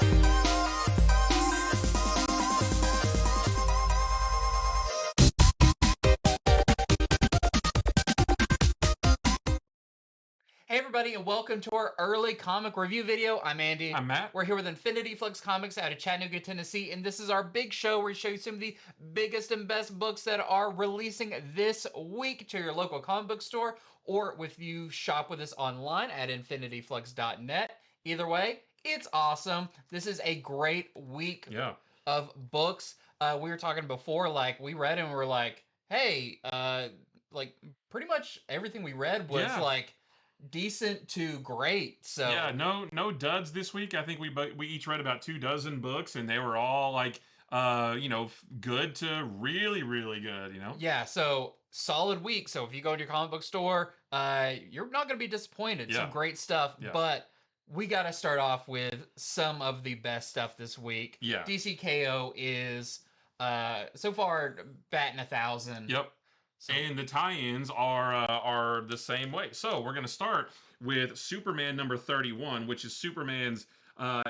Hey everybody, and welcome to our early comic review video. I'm Andy. I'm Matt. We're here with Infinity Flux Comics out of Chattanooga, Tennessee, and this is our big show where we show you some of the biggest and best books that are releasing this week to your local comic book store, or if you shop with us online at infinityflux.net. Either way, it's awesome. This is a great week of books. We were talking before, like we read and we were like, hey, like pretty much everything we read was like decent to great. So yeah, no duds this week. I think we each read about 24 books, and they were all like good to really good. Yeah, so solid week. So if you go to your comic book store, you're not going to be disappointed. Some great stuff, but we got to start off with some of the best stuff this week. Yeah. DCKO is so far batting 1,000. Yep. So, and the tie-ins are the same way. So we're going to start with Superman number 31, which is Superman's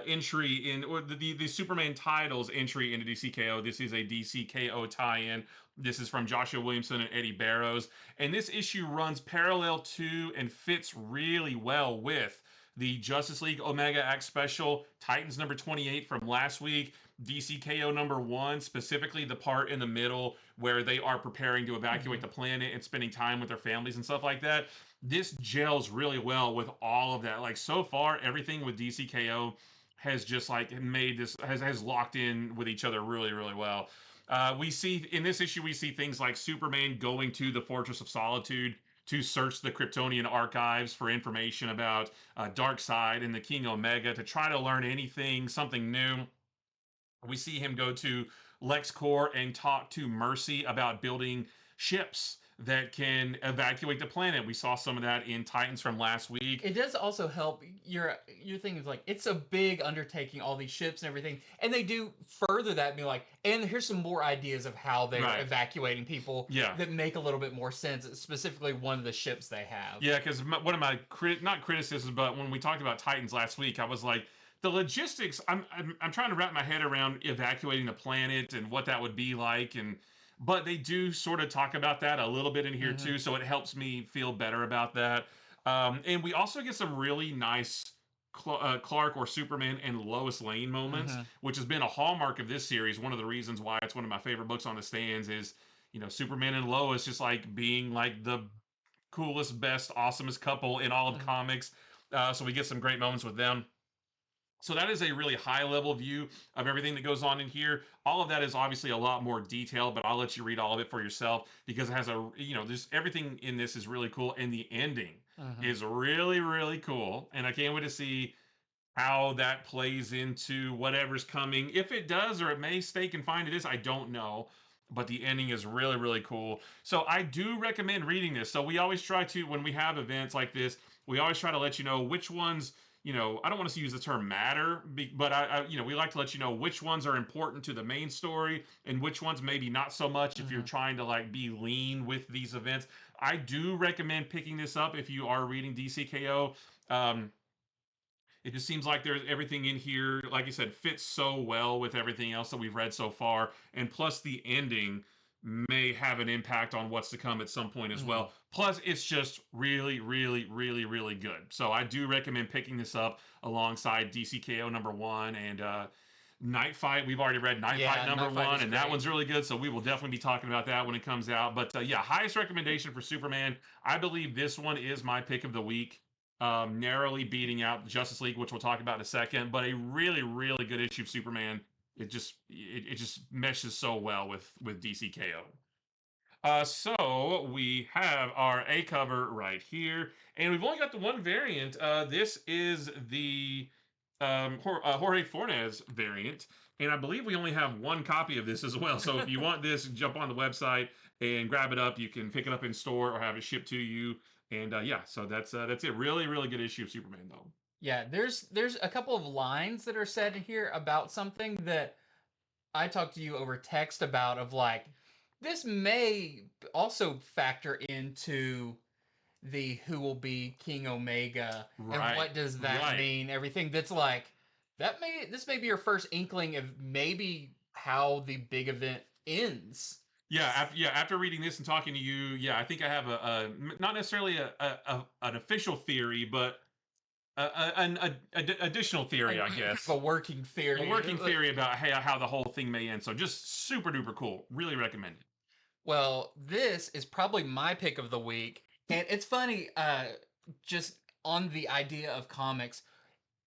entry in, or the Superman titles entry into DCKO. This is a DCKO tie-in. This is from Joshua Williamson and Eddie Barrows. And this issue runs parallel to and fits really well with the Justice League Omega Act Special, Titans number 28 from last week, DCKO number 1, specifically the part in the middle where they are preparing to evacuate the planet and spending time with their families and stuff like that. This gels really well with all of that. Like, so far, everything with DCKO has just like made this, has locked in with each other really well. We see in this issue, we see things like Superman going to the Fortress of Solitude to search the Kryptonian archives for information about Darkseid and the King Omega, to try to learn something new. We see him go to LexCorp and talk to Mercy about building ships that can evacuate the planet. We saw some of that in Titans from last week. It does also help your thing is like, it's a big undertaking, all these ships and everything, and they do further that and be like, and here's some more ideas of how they're evacuating people that make a little bit more sense, specifically one of the ships they have. Yeah, because one of my not criticisms, but when we talked about Titans last week, I was like, the logistics, I'm trying to wrap my head around evacuating the planet and what that would be like, but they do sort of talk about that a little bit in here too, so it helps me feel better about that. And we also get some really nice Clark or Superman and Lois Lane moments, which has been a hallmark of this series. One of the reasons why it's one of my favorite books on the stands is, Superman and Lois just like being like the coolest, best, awesomest couple in all of comics. So we get some great moments with them. So that is a really high level view of everything that goes on in here. All of that is obviously a lot more detailed, but I'll let you read all of it for yourself, because it has there's everything in this is really cool, and the ending is really cool, and I can't wait to see how that plays into whatever's coming. If it does, or it may stay confined to this, I don't know. But the ending is really cool. So I do recommend reading this. So we always try to, when we have events like this, we always try to let you know which ones, I don't want to use the term matter, but we like to let you know which ones are important to the main story and which ones maybe not so much if you're trying to like be lean with these events. I do recommend picking this up if you are reading DCKO. It just seems like there's everything in here, like you said, fits so well with everything else that we've read so far. And plus the ending may have an impact on what's to come at some point as well. Plus, it's just really good. So I do recommend picking this up alongside DCKO number 1 and Night Fight. We've already read Night Fight number 1, and that one's really good. So we will definitely be talking about that when it comes out. But highest recommendation for Superman. I believe this one is my pick of the week. Narrowly beating out Justice League, which we'll talk about in a second, but a really good issue of Superman. It just meshes so well with DCKO. So we have our A cover right here, and we've only got the one variant. This is the Jorge Fornes variant, and I believe we only have one copy of this as well. So if you want this, jump on the website and grab it up. You can pick it up in store or have it shipped to you. And so that's it. Really good issue of Superman, though. Yeah, there's a couple of lines that are said here about something that I talked to you over text about, of like, this may also factor into the who will be King Omega and what does that mean, everything that's like This may be your first inkling of maybe how the big event ends. After reading this and talking to you, yeah, I think I have not necessarily an official theory, but additional theory, I guess. A working theory. A working theory about how the whole thing may end. So just super duper cool. Really recommend it. Well, this is probably my pick of the week. And it's funny, just on the idea of comics,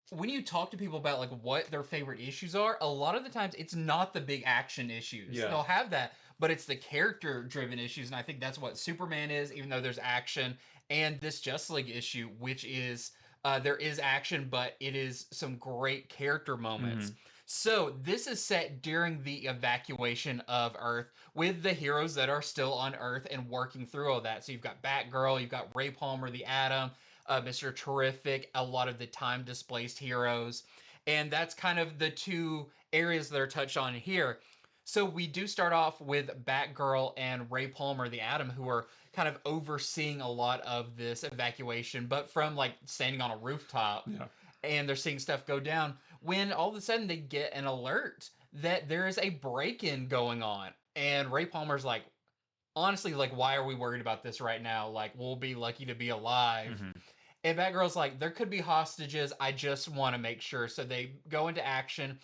when you talk to people about like what their favorite issues are, a lot of the times it's not the big action issues. Yeah. They'll have that, but it's the character driven issues. And I think that's what Superman is, even though there's action. And this Justice League issue, which is there is action, but it is some great character moments. So this is set during the evacuation of Earth with the heroes that are still on Earth and working through all that. So you've got Batgirl, you've got Ray Palmer, the Atom, Mr. Terrific, a lot of the time displaced heroes. And that's kind of the two areas that are touched on here. So we do start off with Batgirl and Ray Palmer, the Atom, who are kind of overseeing a lot of this evacuation, but from like standing on a rooftop. Yeah. And they're seeing stuff go down when all of a sudden they get an alert that there is a break-in going on. And Ray Palmer's like, honestly, like, why are we worried about this right now? Like, we'll be lucky to be alive. And Batgirl's like, there could be hostages. I just want to make sure. So they go into action,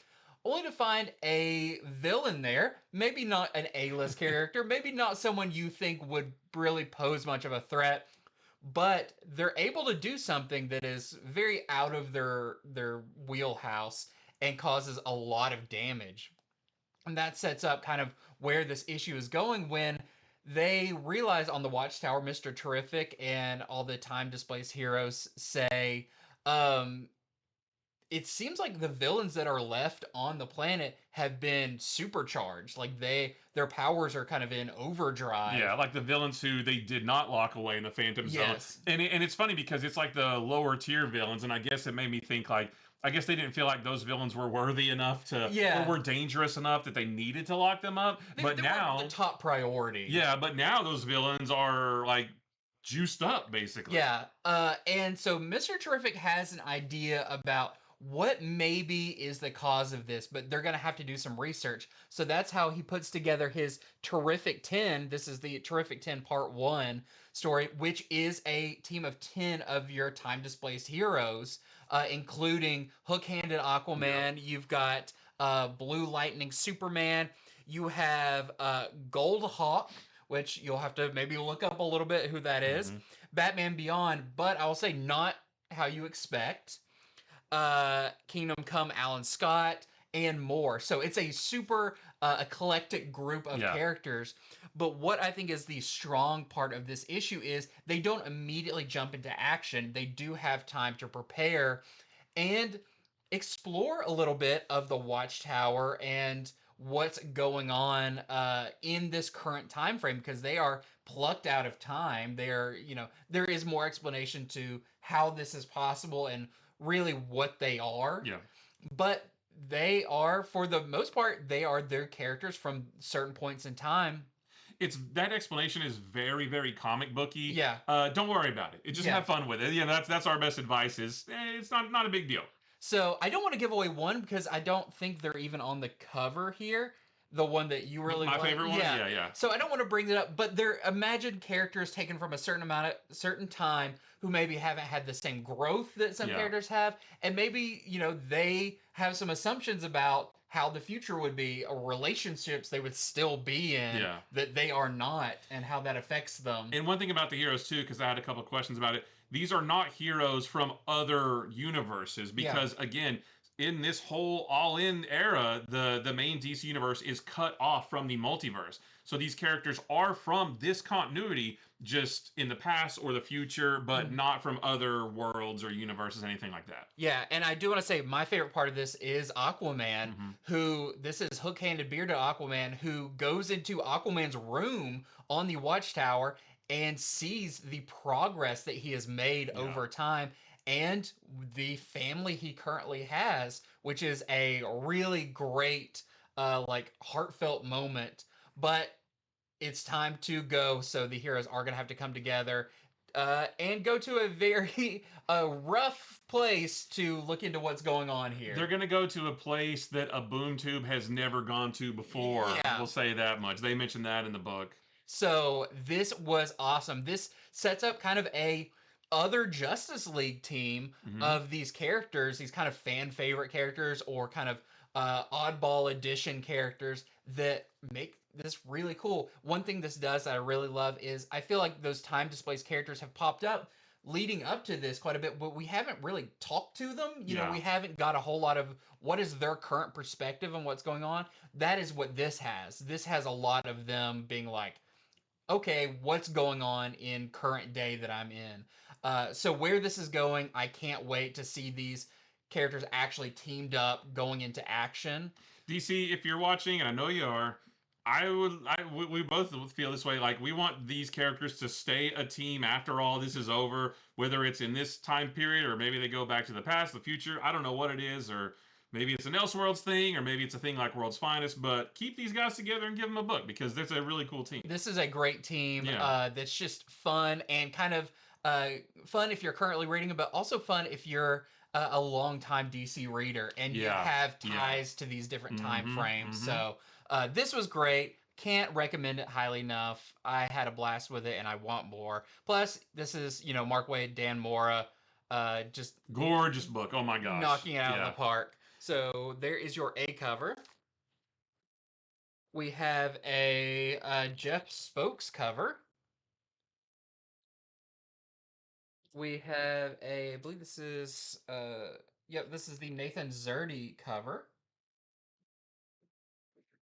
only to find a villain there. Maybe not an A-list character. Maybe not someone you think would really pose much of a threat. But they're able to do something that is very out of their wheelhouse and causes a lot of damage. And that sets up kind of where this issue is going when they realize on the Watchtower, Mr. Terrific and all the time displaced heroes say, it seems like the villains that are left on the planet have been supercharged. Like their powers are kind of in overdrive. Yeah, like the villains who they did not lock away in the Phantom Zone. And it's funny because it's like the lower tier villains, and I guess it made me think like, I guess they didn't feel like those villains were worthy enough to, or were dangerous enough that they needed to lock them up. But they now weren't the top priority. Yeah, but now those villains are like juiced up, basically. Yeah, and so Mr. Terrific has an idea about what maybe is the cause of this, but they're going to have to do some research. So that's how he puts together his Terrific 10. This is the Terrific 10 Part 1 story, which is a team of 10 of your time displaced heroes, including Hook-Handed Aquaman. You've got Blue Lightning Superman. You have Gold Hawk, which you'll have to maybe look up a little bit who that is. Batman Beyond, but I will say not how you expect. Kingdom Come Alan Scott, and more. So it's a super eclectic group of characters. But what I think is the strong part of this issue is they don't immediately jump into action. They do have time to prepare and explore a little bit of the Watchtower and what's going on in this current time frame, because they are plucked out of time. They're, there is more explanation to how this is possible and really what they are. But they are, for the most part, they are their characters from certain points in time. That explanation is very, very comic booky. Yeah. Don't worry about it. Just have fun with it. Yeah, that's our best advice. It's not a big deal. So I don't want to give away one because I don't think they're even on the cover here. The one that you really my favorite one. Yeah. So I don't want to bring it up, but they're imagined characters taken from a certain time who maybe haven't had the same growth that some characters have, and maybe they have some assumptions about how the future would be, or relationships they would still be in that they are not, and how that affects them. And one thing about the heroes too, because I had a couple of questions about it. These are not heroes from other universes, because again, in this whole all-in era, the main DC universe is cut off from the multiverse. So these characters are from this continuity, just in the past or the future, but not from other worlds or universes, anything like that. Yeah, and I do want to say my favorite part of this is Aquaman, who, this is Hook-Handed Bearded Aquaman, who goes into Aquaman's room on the Watchtower and sees the progress that he has made over time, and the family he currently has, which is a really great, heartfelt moment. But it's time to go, so the heroes are going to have to come together. and go to a very rough place to look into what's going on here. They're going to go to a place that a boom tube has never gone to before. Yeah. We'll say that much. They mentioned that in the book. So this was awesome. This sets up kind of a other Justice League team of these characters, these kind of fan favorite characters or kind of oddball edition characters that make this really cool. One thing this does that I really love is I feel like those time displaced characters have popped up leading up to this quite a bit, but we haven't really talked to them. You know, we haven't got a whole lot of what is their current perspective on what's going on. That is what this has. This has a lot of them being like, okay, what's going on in current day that I'm in? So where this is going, I can't wait to see these characters actually teamed up going into action. DC, if you're watching, and I know you are, we both feel this way. Like, we want these characters to stay a team after all this is over, whether it's in this time period or maybe they go back to the past, the future. I don't know what it is, or maybe it's an Elseworlds thing, or maybe it's a thing like World's Finest. But keep these guys together and give them a book because that's a really cool team. This is a great team Yeah. that's just fun and kind of fun if you're currently reading, but also fun if you're a long-time DC reader and you have ties to these different time frames. So this was great. Can't recommend it highly enough. I had a blast with it and I want more. Plus, this is, you know, Mark Waid, Dan Mora, just Gorgeous book. Oh my gosh. knocking it out of the park. So there is your A cover. We have a Jeff Spokes cover. We have a, I believe this is, yep, this is the Nathan Zerdy cover.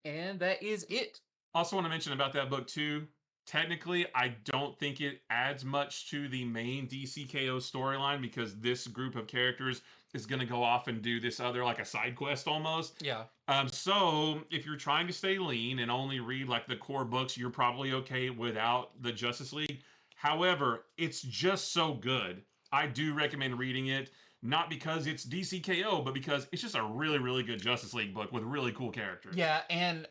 And that is it. Also want to mention about that book too. Technically, I don't think it adds much to the main DCKO storyline because this group of characters is going to go off and do this other, like a side quest almost. Yeah. So if you're trying to stay lean and only read like the core books, you're probably okay without the Justice League. However, it's just so good. I do recommend reading it, not because it's DCKO, but because it's just a really, really good Justice League book with really cool characters. Yeah, and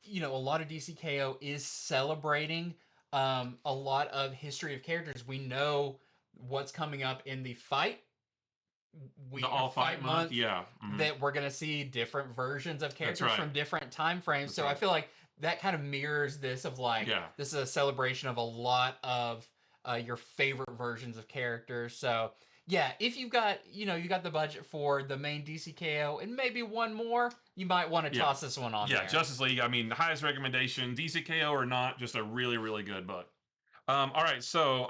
you know, a lot of DCKO is celebrating a lot of history of characters. We know what's coming up in the fight The All Fight month, yeah. That we're gonna see different versions of characters right. from different time frames. That's so right. I feel like that kind of mirrors this of like this is a celebration of a lot of your favorite versions of characters. So yeah, if you've got, you know, you got the budget for the main DCKO and maybe one more, you might want to toss this one on there. Yeah, Justice League, I mean, the highest recommendation, DCKO or not, just a really, really good book. All right, so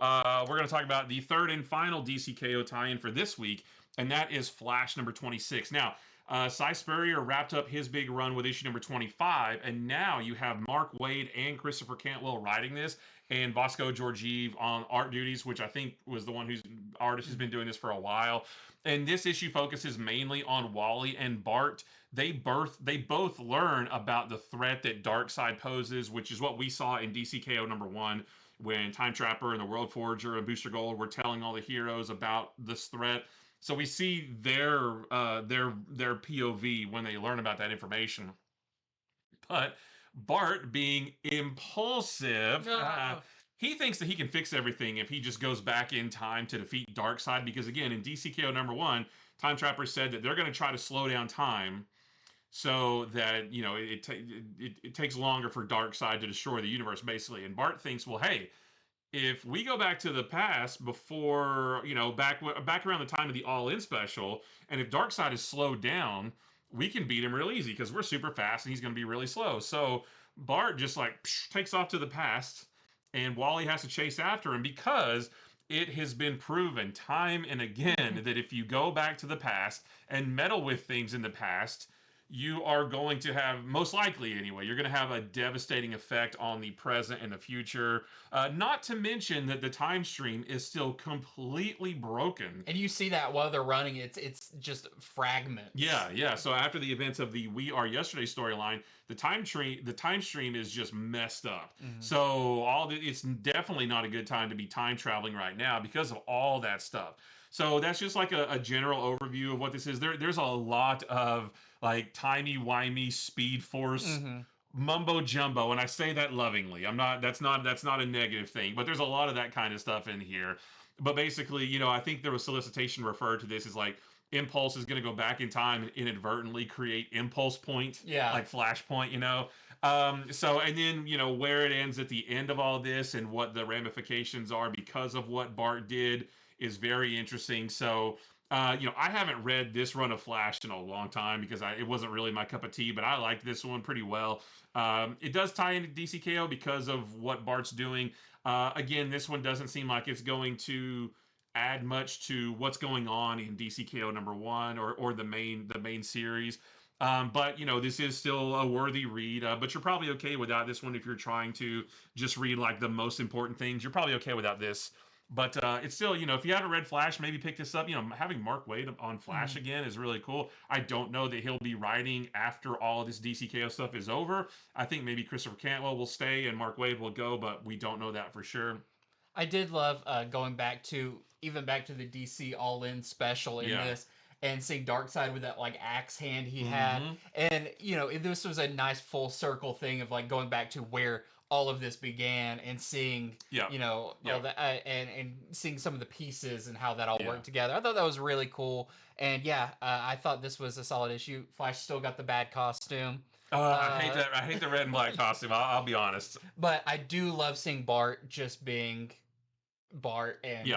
we're going to talk about the third and final DCKO tie-in for this week, and that is Flash number 26. Now, Cy Spurrier wrapped up his big run with issue number 25, and now you have Mark Waid and Christopher Cantwell writing this, and Bosco Georgiev on art duties, which I think was the one who's artist who's been doing this for a while. And this issue focuses mainly on Wally and Bart. They both learn about the threat that Darkseid poses, which is what we saw in DCKO number 1 when Time Trapper and the World Forger and Booster Gold were telling all the heroes about this threat. So we see their POV when they learn about that information. But Bart, being impulsive, he thinks that he can fix everything if he just goes back in time to defeat Darkseid. Because again, in DCKO number 1, Time Trapper said that they're going to try to slow down time so that, you know, it takes longer for Darkseid to destroy the universe, basically. And Bart thinks, well, hey, if we go back to the past before, you know, back around the time of the All-In special, and if Darkseid is slowed down, we can beat him real easy because we're super fast and he's going to be really slow. So Bart just like takes off to the past, and Wally has to chase after him because it has been proven time and again that if you go back to the past and meddle with things in the past, you are going to have, most likely anyway, you're going to have a devastating effect on the present and the future. Not to mention that the time stream is still completely broken. And you see that while they're running, it's just fragments. Yeah. So after the events of the We Are Yesterday storyline, the time stream is just messed up. So it's definitely not a good time to be time traveling right now because of all that stuff. So that's just like a general overview of what this is. There's a lot of like timey-wimey Speed Force mumbo jumbo, and I say that lovingly. I'm not. That's not a negative thing, but there's a lot of that kind of stuff in here. But basically, I think there was solicitation referred to this as like Impulse is going to go back in time and inadvertently create Impulse Point, Yeah. like Flashpoint, So, and then, where it ends at the end of all this and what the ramifications are because of what Bart did is very interesting. So, I haven't read this run of Flash in a long time because it wasn't really my cup of tea, but I liked this one pretty well. It does tie into DCKO because of what Bart's doing. Again, this one doesn't seem like it's going to add much to what's going on in DCKO #1 or the main series. But this is still a worthy read. But you're probably okay without this one if you're trying to just read like the most important things. You're probably okay without this. But it's still, if you haven't read Flash, maybe pick this up. Having Mark Waid on Flash again is really cool. I don't know that he'll be writing after all of this DCKO stuff is over. I think maybe Christopher Cantwell will stay and Mark Waid will go, but we don't know that for sure. I did love going back to the DC All In special in this and seeing Darkseid with that like axe hand he had, and this was a nice full circle thing of like going back to where all of this began and seeing all that and seeing some of the pieces and how that all worked together. I thought that was really cool, and I thought this was a solid issue. Flash still got the bad costume. I hate that. I hate the red and black costume. I'll be honest. But I do love seeing Bart just being Bart and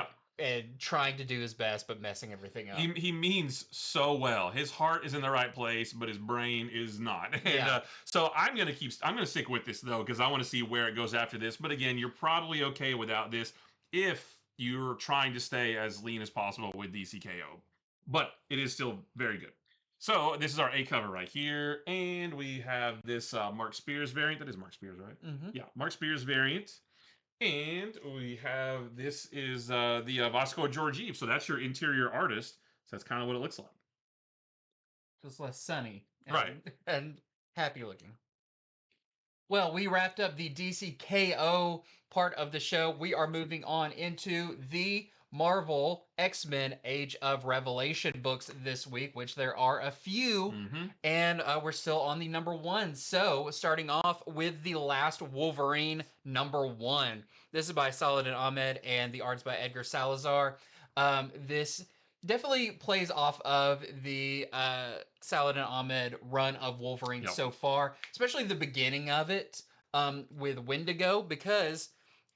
trying to do his best, but messing everything up. He means so well. His heart is in the right place, but his brain is not. And so I'm gonna stick with this though because I want to see where it goes after this. But again, you're probably okay without this if you're trying to stay as lean as possible with DCKO. But it is still very good. So this is our A cover right here, and we have this Mark Spears variant. That is Mark Spears, right? Yeah, Mark Spears variant. And we have this is the Vasco Georgiev. So that's your interior artist. So that's kind of what it looks like. Just less sunny. Right. And happy looking. Well, we wrapped up the DCKO part of the show. We are moving on into the Marvel X-Men Age of Revelation books this week, which there are a few, and we're still on the #1. So, starting off with the Last Wolverine #1. This is by Saladin Ahmed, and the art's by Edgar Salazar. This definitely plays off of the Saladin Ahmed run of Wolverine so far, especially the beginning of it with Wendigo, because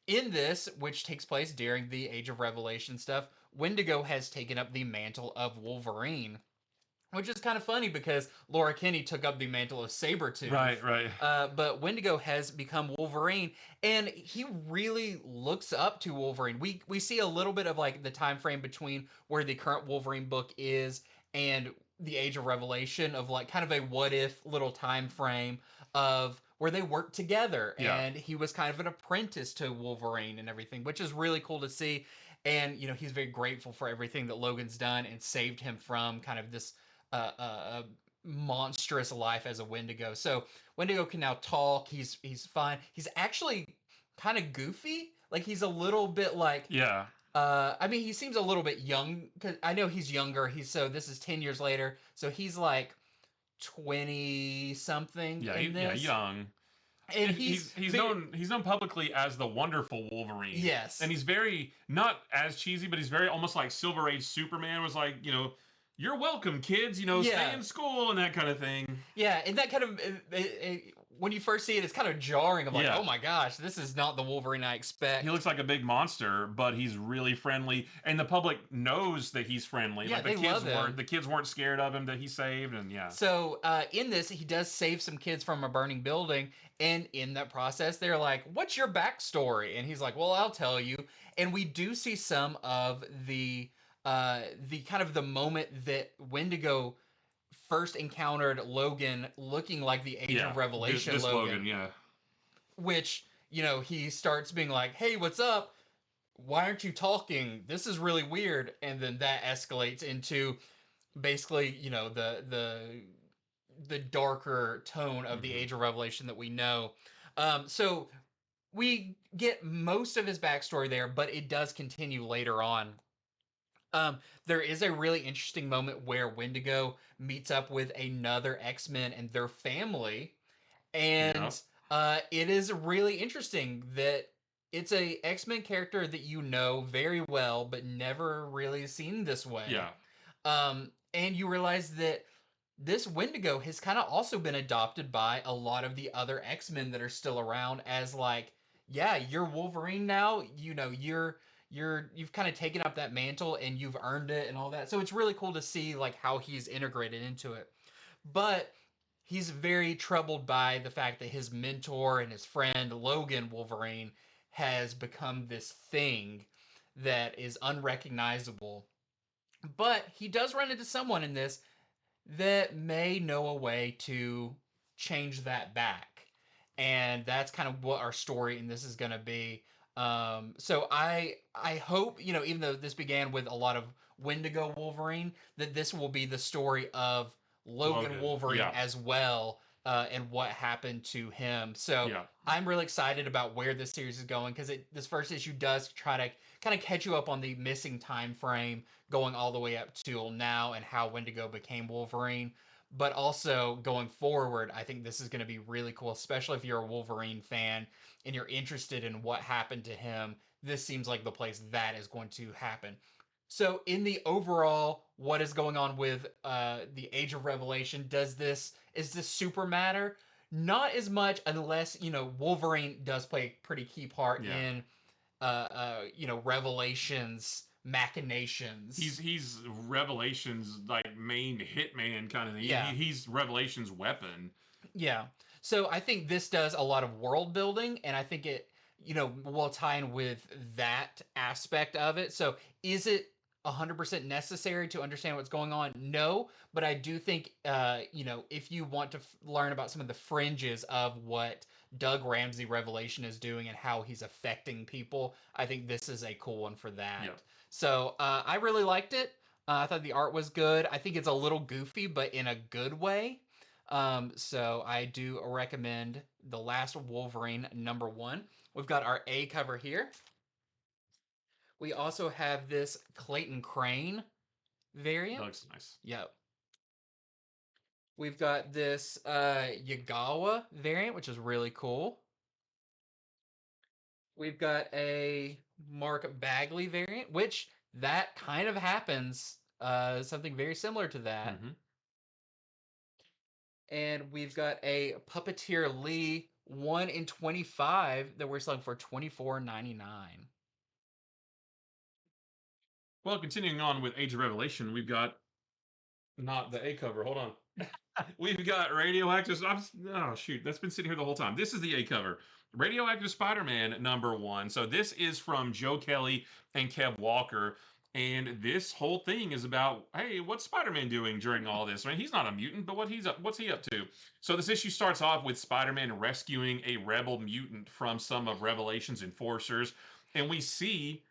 in this, which takes place during the Age of Revelation stuff, Wendigo has taken up the mantle of Wolverine, which is kind of funny because Laura Kinney took up the mantle of Sabretooth. Right. But Wendigo has become Wolverine, and he really looks up to Wolverine. We see a little bit of like the time frame between where the current Wolverine book is and the Age of Revelation, of like kind of a what if little time frame of where they worked together, and he was kind of an apprentice to Wolverine and everything, which is really cool to see. And he's very grateful for everything that Logan's done and saved him from kind of this monstrous life as a Wendigo. So Wendigo can now talk. He's fine. He's actually kind of goofy. Like he's a little bit like I mean, he seems a little bit young because I know he's younger. This is 10 years later, so he's like 20 something. Young. And he's known publicly as the Wonderful Wolverine. Yes. And he's very not as cheesy, but he's very almost like Silver Age Superman was like, you're welcome, kids, stay in school and that kind of thing. Yeah, and that kind of when you first see it, it's kind of jarring of like, oh my gosh, this is not the Wolverine I expect. He looks like a big monster, but he's really friendly, and the public knows that he's friendly. Yeah, like the kids weren't scared of him that he saved, and So in this, he does save some kids from a burning building, and in that process, they're like, "What's your backstory?" And he's like, "Well, I'll tell you." And we do see some of the kind of the moment that Wendigo first encountered Logan looking like the Age of Revelation this Logan, which he starts being like, "Hey, what's up? Why aren't you talking? This is really weird." And then that escalates into basically the darker tone of the Age of Revelation that we know. So we get most of his backstory there, but it does continue later on. There is a really interesting moment where Wendigo meets up with another X-Men and their family, And Yeah. it is really interesting that it's a X-Men character that you know very well, but never really seen this way. Yeah. And you realize that this Wendigo has kind of also been adopted by a lot of the other X-Men that are still around as like, yeah, you're Wolverine now. You know, you've kind of taken up that mantle and you've earned it and all that. So it's really cool to see like how he's integrated into it. But he's very troubled by the fact that his mentor and his friend Logan Wolverine has become this thing that is unrecognizable. But he does run into someone in this that may know a way to change that back. And that's kind of what our story in this is going to be. So I hope, you know, even though this began with a lot of Wendigo Wolverine, that this will be the story of Logan Logan. Wolverine Yeah. as well, and what happened to him. So Yeah. I'm really excited about where this series is going because this first issue does try to kind of catch you up on the missing time frame going all the way up till now and how Wendigo became Wolverine. But also going forward, I think this is going to be really cool, especially if you're a Wolverine fan and you're interested in what happened to him. This seems like the place that is going to happen. So, in the overall, what is going on with the Age of Revelation? Is this super matter? Not as much, unless you know Wolverine does play a pretty key part Yeah. in you know, Revelations machinations. He's Revelation's like main hitman kind of thing. Yeah, He's Revelation's weapon. yeah. So I think this does a lot of world building, and I think it, you know, will tie in with that aspect of it. So is it 100% necessary to understand what's going on? No, but I do think, you know, if you want to learn about some of the fringes of what Doug Ramsey Revelation is doing and how he's affecting people, I think this is a cool one for that. Yeah. So I really liked it. I thought the art was good. I think it's a little goofy, but in a good way. So I do recommend The Last Wolverine #1. We've got our A cover here. We also have this Clayton Crane That variant. looks nice. Yep. We've got this Yagawa variant, which is really cool. We've got a Mark Bagley variant, which that kind of happens. Something very similar to that. Mm-hmm. And we've got a Puppeteer Lee 1 in 25 that we're selling for $24.99. Well, continuing on with Age of Revelation, we've got not the A cover. Hold on. We've got Radioactive. Oh shoot, that's been sitting here the whole time. This is the A cover. Radioactive Spider-Man #1. So this is from Joe Kelly and Kev Walker. And this whole thing is about, hey, what's Spider-Man doing during all this? I mean, he's not a mutant, but what's he up to? So this issue starts off with Spider-Man rescuing a rebel mutant from some of Revelation's enforcers. And we see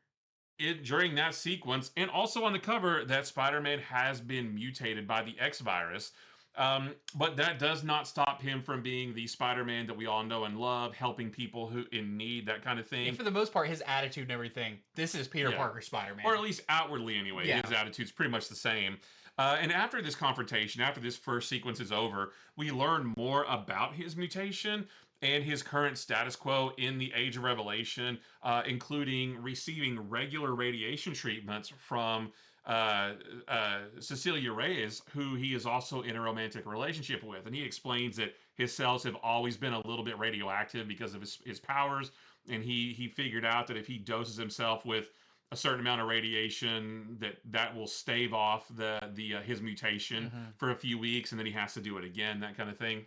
it during that sequence, and also on the cover, that Spider-Man has been mutated by the X virus. But that does not stop him from being the Spider-Man that we all know and love, helping people who in need, that kind of Yeah, thing. for the most part, his attitude and everything, this is Peter Yeah. Parker Spider-Man. Or at least outwardly anyway, Yeah. his attitude's pretty much the same. And after this confrontation, after this first sequence is over, we learn more about his mutation and his current status quo in the Age of Revelation, including receiving regular radiation treatments from Cecilia Reyes, who he is also in a romantic relationship with. And he explains that his cells have always been a little bit radioactive because of his powers. And he figured out that if he doses himself with a certain amount of radiation, that will stave off the his mutation for a few weeks, and then he has to do it again, that kind of thing.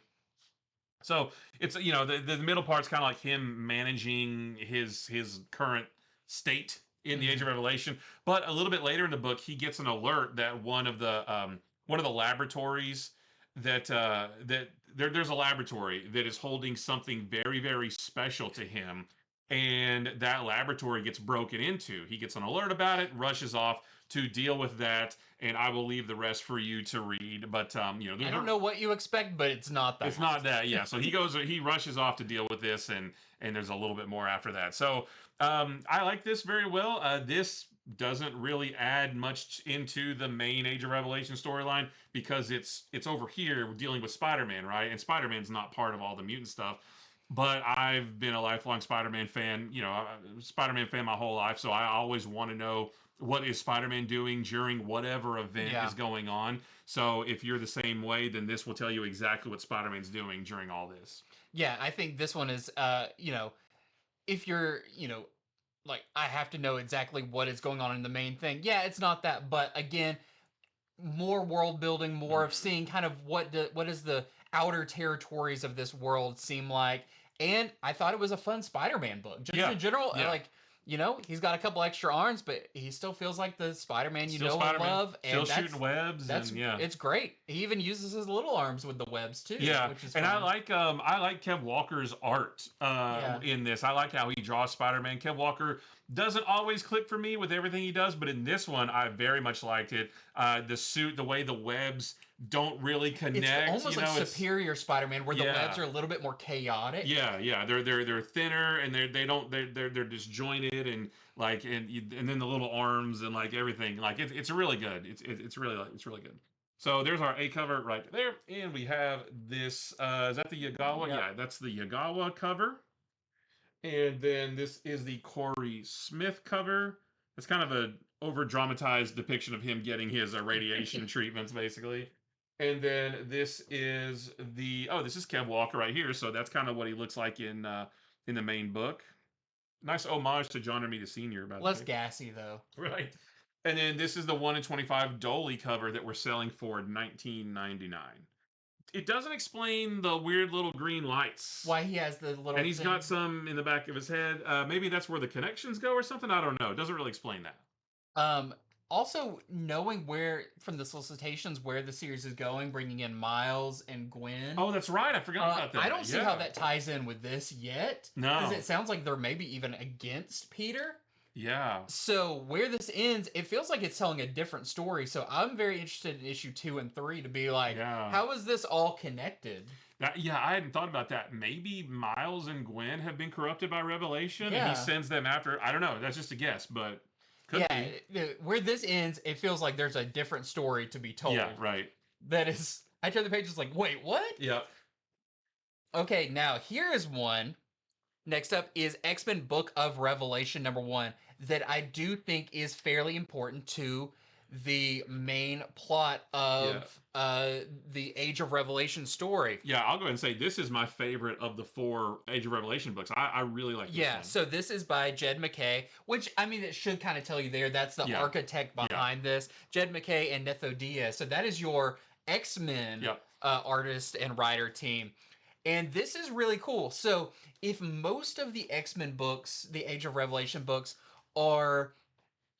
So it's, you know, the middle part's kind of like him managing his current state in the Age of Revelation. But a little bit later in the book, he gets an alert that one of the laboratories there's a laboratory that is holding something very, very special to him, and that laboratory gets broken into. He gets an alert about it, rushes off to deal with that, and I will leave the rest for you to read. But you know, I don't know what you expect, but it's not that. it's not that, yeah. So he rushes off to deal with this, and there's a little bit more after that. So I like this very well. This doesn't really add much into the main Age of Revelation storyline because it's over here dealing with Spider-Man, right? And Spider-Man's not part of all the mutant stuff. But I've been a lifelong Spider-Man fan, Spider-Man fan my whole life, so I always want to know what is Spider-Man doing during whatever event Yeah. is going on. So if you're the same way, then this will tell you exactly what Spider-Man's doing during all this. Yeah, I think this one is, if you're, like, I have to know exactly what is going on in the main thing. Yeah, it's not that, but again, more world building, more of seeing kind of what is the outer territories of this world seem like. And I thought it was a fun Spider-Man book. Just in general, Yeah. he's got a couple extra arms, but he still feels like the Spider-Man you Still know and Spider-Man. love. Still And shooting webs, and yeah, it's great. He even uses his little arms with the webs too, yeah. which is And fun. I like Kev Walker's art in this. I like how he draws Spider-Man. Kev Walker doesn't always click for me with everything he does, but in this one, I very much liked it. The suit, the way the webs don't really connect. It's almost like Superior Spider-Man, where the webs are a little bit more chaotic. Yeah. They're thinner, and they're disjointed, and and then the little arms and like everything. Like it's really good. It's really good. So there's our A cover right there, and we have this. Is that the Yagawa? Yep. Yeah, that's the Yagawa cover. And then this is the Corey Smith cover. It's kind of a over dramatized depiction of him getting his radiation treatments, basically. And then this is this is Kev Walker right here. So that's kind of what he looks like in the main book. Nice homage to John Romita Sr. about Less gassy though. Right. And then this is the 1 in 25 Dolly cover that we're selling for $19.99. It doesn't explain the weird little green lights. Why he has the little. And he's got some in the back of his head. Maybe that's where the connections go or something. I don't know. It doesn't really explain that. Also, knowing where from the solicitations where the series is going, bringing in Miles and Gwen. Oh, that's right. I forgot about that. I don't see how that ties in with this yet. No, because it sounds like they're maybe even against Peter. Yeah. So where this ends, it feels like it's telling a different story. So I'm very interested in issue 2 and 3 to be like, how is this all connected? I hadn't thought about that. Maybe Miles and Gwen have been corrupted by Revelation, and he sends them after. I don't know. That's just a guess, but could be. Where this ends, it feels like there's a different story to be told. Yeah, right. That is, I turn the page, it's like, wait, what? Yep. Okay, now here is one. Next up is X-Men Book of Revelation #1 that I do think is fairly important to the main plot of the Age of Revelation story. Yeah, I'll go ahead and say this is my favorite of the 4 Age of Revelation books. I really like this one. So this is by Jed MacKay, which, I mean, it should kind of tell you there. That's the architect behind this. Jed MacKay and Netho Diaz. So that is your X-Men artist and writer team. And this is really cool. So if most of the X-Men books, the Age of Revelation books, are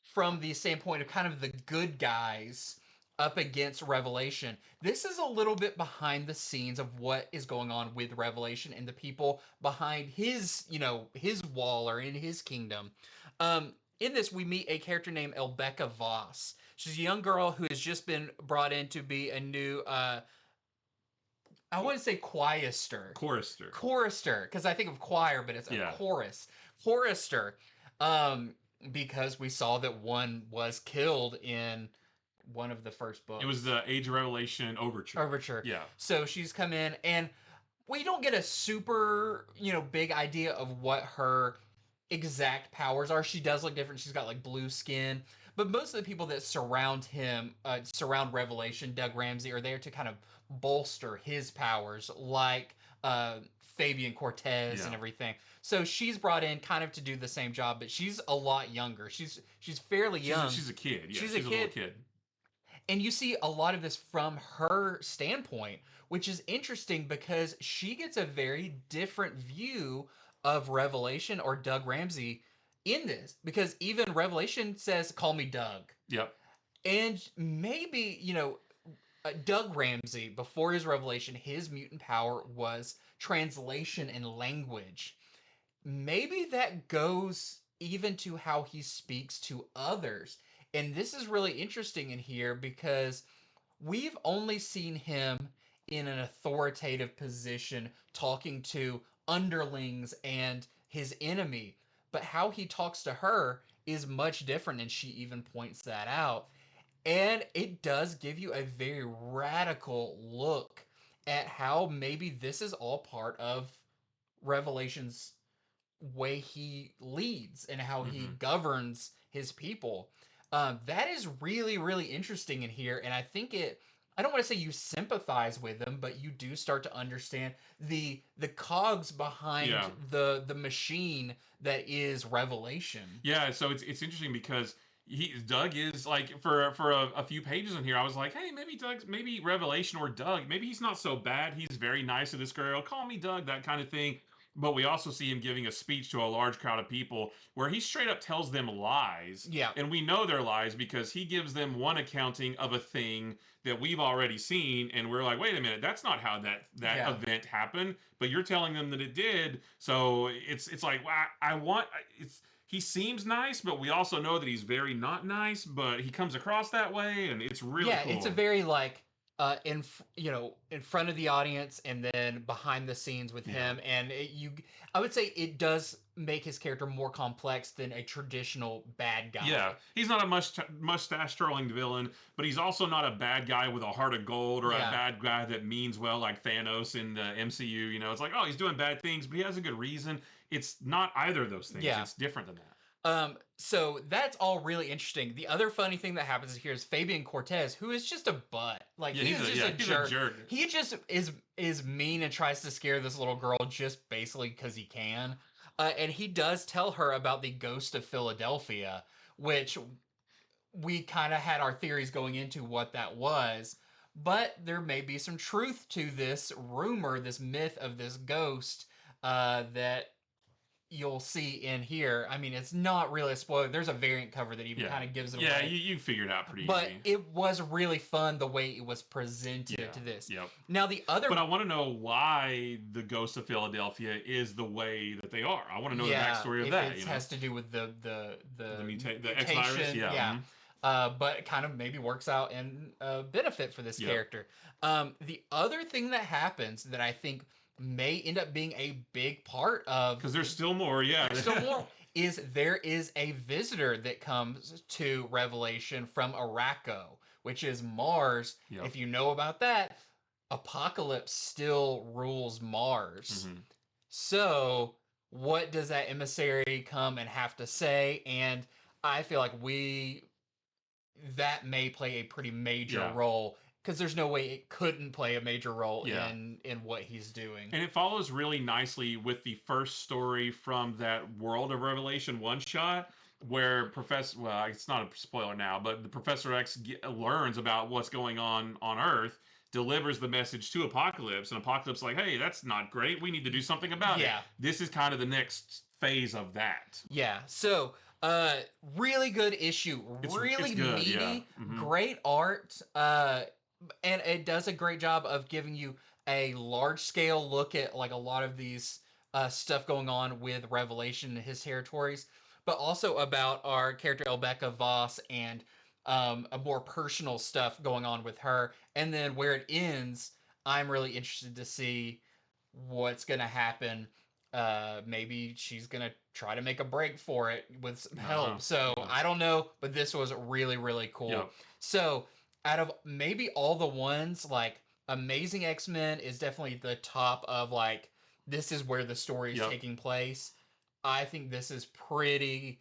from the standpoint of kind of the good guys up against Revelation, this is a little bit behind the scenes of what is going on with Revelation and the people behind his, his wall or in his kingdom. In this, we meet a character named Elbecca Voss. She's a young girl who has just been brought in to be a new... I wouldn't say chorister. Chorister, because I think of choir, but it's a chorus. Chorister, because we saw that one was killed in one of the first books. It was the Age of Revelation Overture. Yeah. So she's come in, and we don't get a super, big idea of what her exact powers are. She does look different. She's got like blue skin. But most of the people that surround him, surround Revelation, Doug Ramsey, are there to kind of bolster his powers, like Fabian Cortez and everything. So she's brought in kind of to do the same job, but she's a lot younger. She's fairly young. She's a kid. Yeah, she's a little kid. And you see a lot of this from her standpoint, which is interesting because she gets a very different view of Revelation or Doug Ramsey in this, because even Revelation says, "Call me Doug." Yep. And maybe, Doug Ramsey, before his revelation, his mutant power was translation and language. Maybe that goes even to how he speaks to others. And this is really interesting in here because we've only seen him in an authoritative position talking to underlings and his enemy. But how he talks to her is much different, and she even points that out. And it does give you a very radical look at how maybe this is all part of Revelation's way he leads and how he Mm-hmm. governs his people. That is really, really interesting in here, and I think it. I don't want to say you sympathize with him, but you do start to understand the cogs behind Yeah. the machine that is Revelation. Yeah, so it's interesting because Doug is like for a few pages in here. I was like, hey, maybe Revelation or Doug, maybe he's not so bad. He's very nice to this girl. Call me Doug, that kind of thing. But we also see him giving a speech to a large crowd of people where he straight up tells them lies. Yeah, And we know they're lies because he gives them one accounting of a thing that we've already seen, and we're like, wait a minute, that's not how that yeah. event happened. But you're telling them that it did. So it's like, well, I want it's he seems nice, but we also know that he's very not nice, but he comes across that way, and it's really Yeah, cool. it's a very like in front of the audience and then behind the scenes with him, and I would say it does make his character more complex than a traditional bad guy. Yeah, he's not a mustache twirling villain, but he's also not a bad guy with a heart of gold or a Yeah. bad guy that means well like Thanos in the MCU. You know, it's like, oh, he's doing bad things, but he has a good reason. It's not either of those things. Yeah. It's different than that. So that's all really interesting. The other funny thing that happens here is Fabian Cortez, who is just a butt. Like Yeah, he is just a he's jerk. a jerk. He just is mean and tries to scare this little girl just basically because he can. And he does tell her about the ghost of Philadelphia, which we kind of had our theories going into what that was. But there may be some truth to this rumor, this myth of this ghost that you'll see in here. I mean, it's not really a spoiler. There's a variant cover that even kind of gives it Yeah, away. you figured out pretty But easy. it was really fun the way it was presented to this. Yep. Now the other, But I want to know why the Ghosts of Philadelphia is the way that they are. I want to know the backstory of that. It has to do with the X-virus. mutation, Yeah. but it kind of maybe works out in benefit for this character. The other thing that happens that I think may end up being a big part of, because there's still more. Yeah, there's still more. Is there is a visitor that comes to Revelation from Araco, which is Mars. Yep. If you know about that, Apocalypse still rules Mars. Mm-hmm. So, what does that emissary come and have to say? And I feel like that may play a pretty major role, because there's no way it couldn't play a major role in what he's doing. And it follows really nicely with the first story from that World of Revelation one shot, where it's not a spoiler now, but the Professor X learns about what's going on Earth, delivers the message to Apocalypse, and Apocalypse is like, hey, that's not great. We need to do something about it. This is kind of the next phase of that. Yeah. So, really good issue. Really it's good, meaty. Great art. And it does a great job of giving you a large scale look at like a lot of these stuff going on with Revelation and his territories, but also about our character Rebecca Voss and a more personal stuff going on with her. And then where it ends, I'm really interested to see what's going to happen. Maybe she's going to try to make a break for it with some help. So I don't know, but this was really, really cool. So out of maybe all the ones, like Amazing X-Men is definitely the top of like, this is where the story is taking place. I think this is pretty,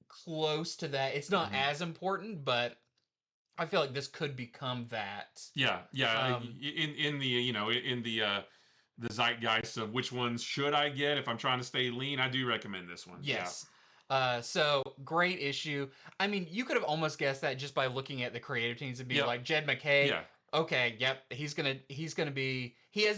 close to that. It's not as important, but I feel like this could become that. Yeah. In the zeitgeist of which ones should I get if I'm trying to stay lean, I do recommend this one. Yes. So great issue. I mean, you could have almost guessed that just by looking at the creative teams and be like Jed MacKay. Yeah. Okay, yep, he has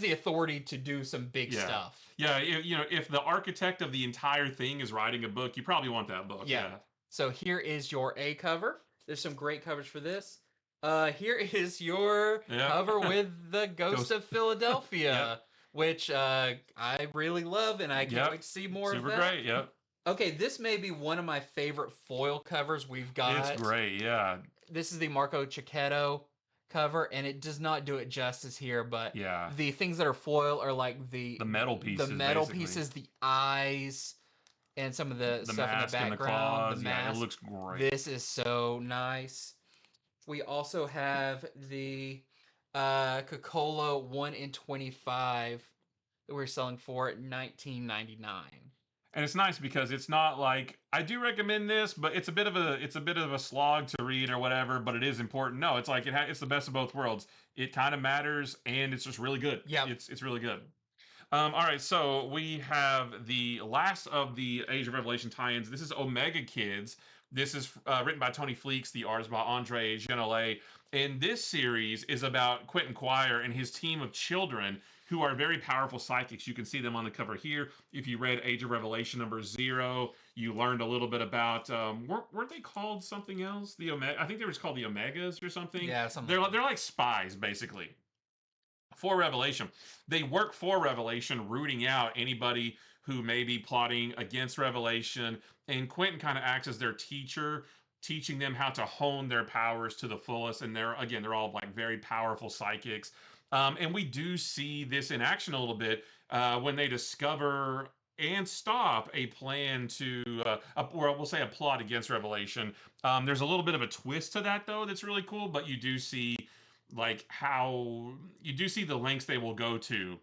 the authority to do some big stuff. Yeah, if the architect of the entire thing is writing a book, you probably want that book. Yeah. So here is your A cover. There's some great covers for this. Here is your cover with the Ghost of Philadelphia, which I really love, and I can't wait to see more of that. Super great, yep. Okay, this may be one of my favorite foil covers we've got. It's great, yeah. This is the Marco Cicchetto cover, and it does not do it justice here, but the things that are foil are like the metal pieces, the eyes, and some of the The stuff in the mask and the background, the claws. Yeah, it mask. looks great. This is so nice. We also have the Coca-Cola 1 in 25 that we're selling for $19.99. And it's nice because it's not like I do recommend this, but it's a bit of a slog to read or whatever. But it is important. No, it's like it's the best of both worlds. It kind of matters, and it's just really good. Yep. It's really good. All right, so we have the last of the Age of Revelation tie-ins. This is Omega Kids. This is written by Tony Fleeks, the artist by Andre Genollet. And this series is about Quentin Quire and his team of children who are very powerful psychics. You can see them on the cover here. If you read Age of Revelation #0, you learned a little bit about weren't they called something else? The Omega. I think they were just called the Omegas or something. Yeah, something. They're like spies basically for Revelation. They work for Revelation, rooting out anybody who may be plotting against Revelation. And Quentin kind of acts as their teacher, teaching them how to hone their powers to the fullest. And they're all like very powerful psychics. And we do see this in action a little bit when they discover and stop a plan to, or we'll say a plot against Revelation. There's a little bit of a twist to that, though, that's really cool. But you do see like how you do see the lengths they will go to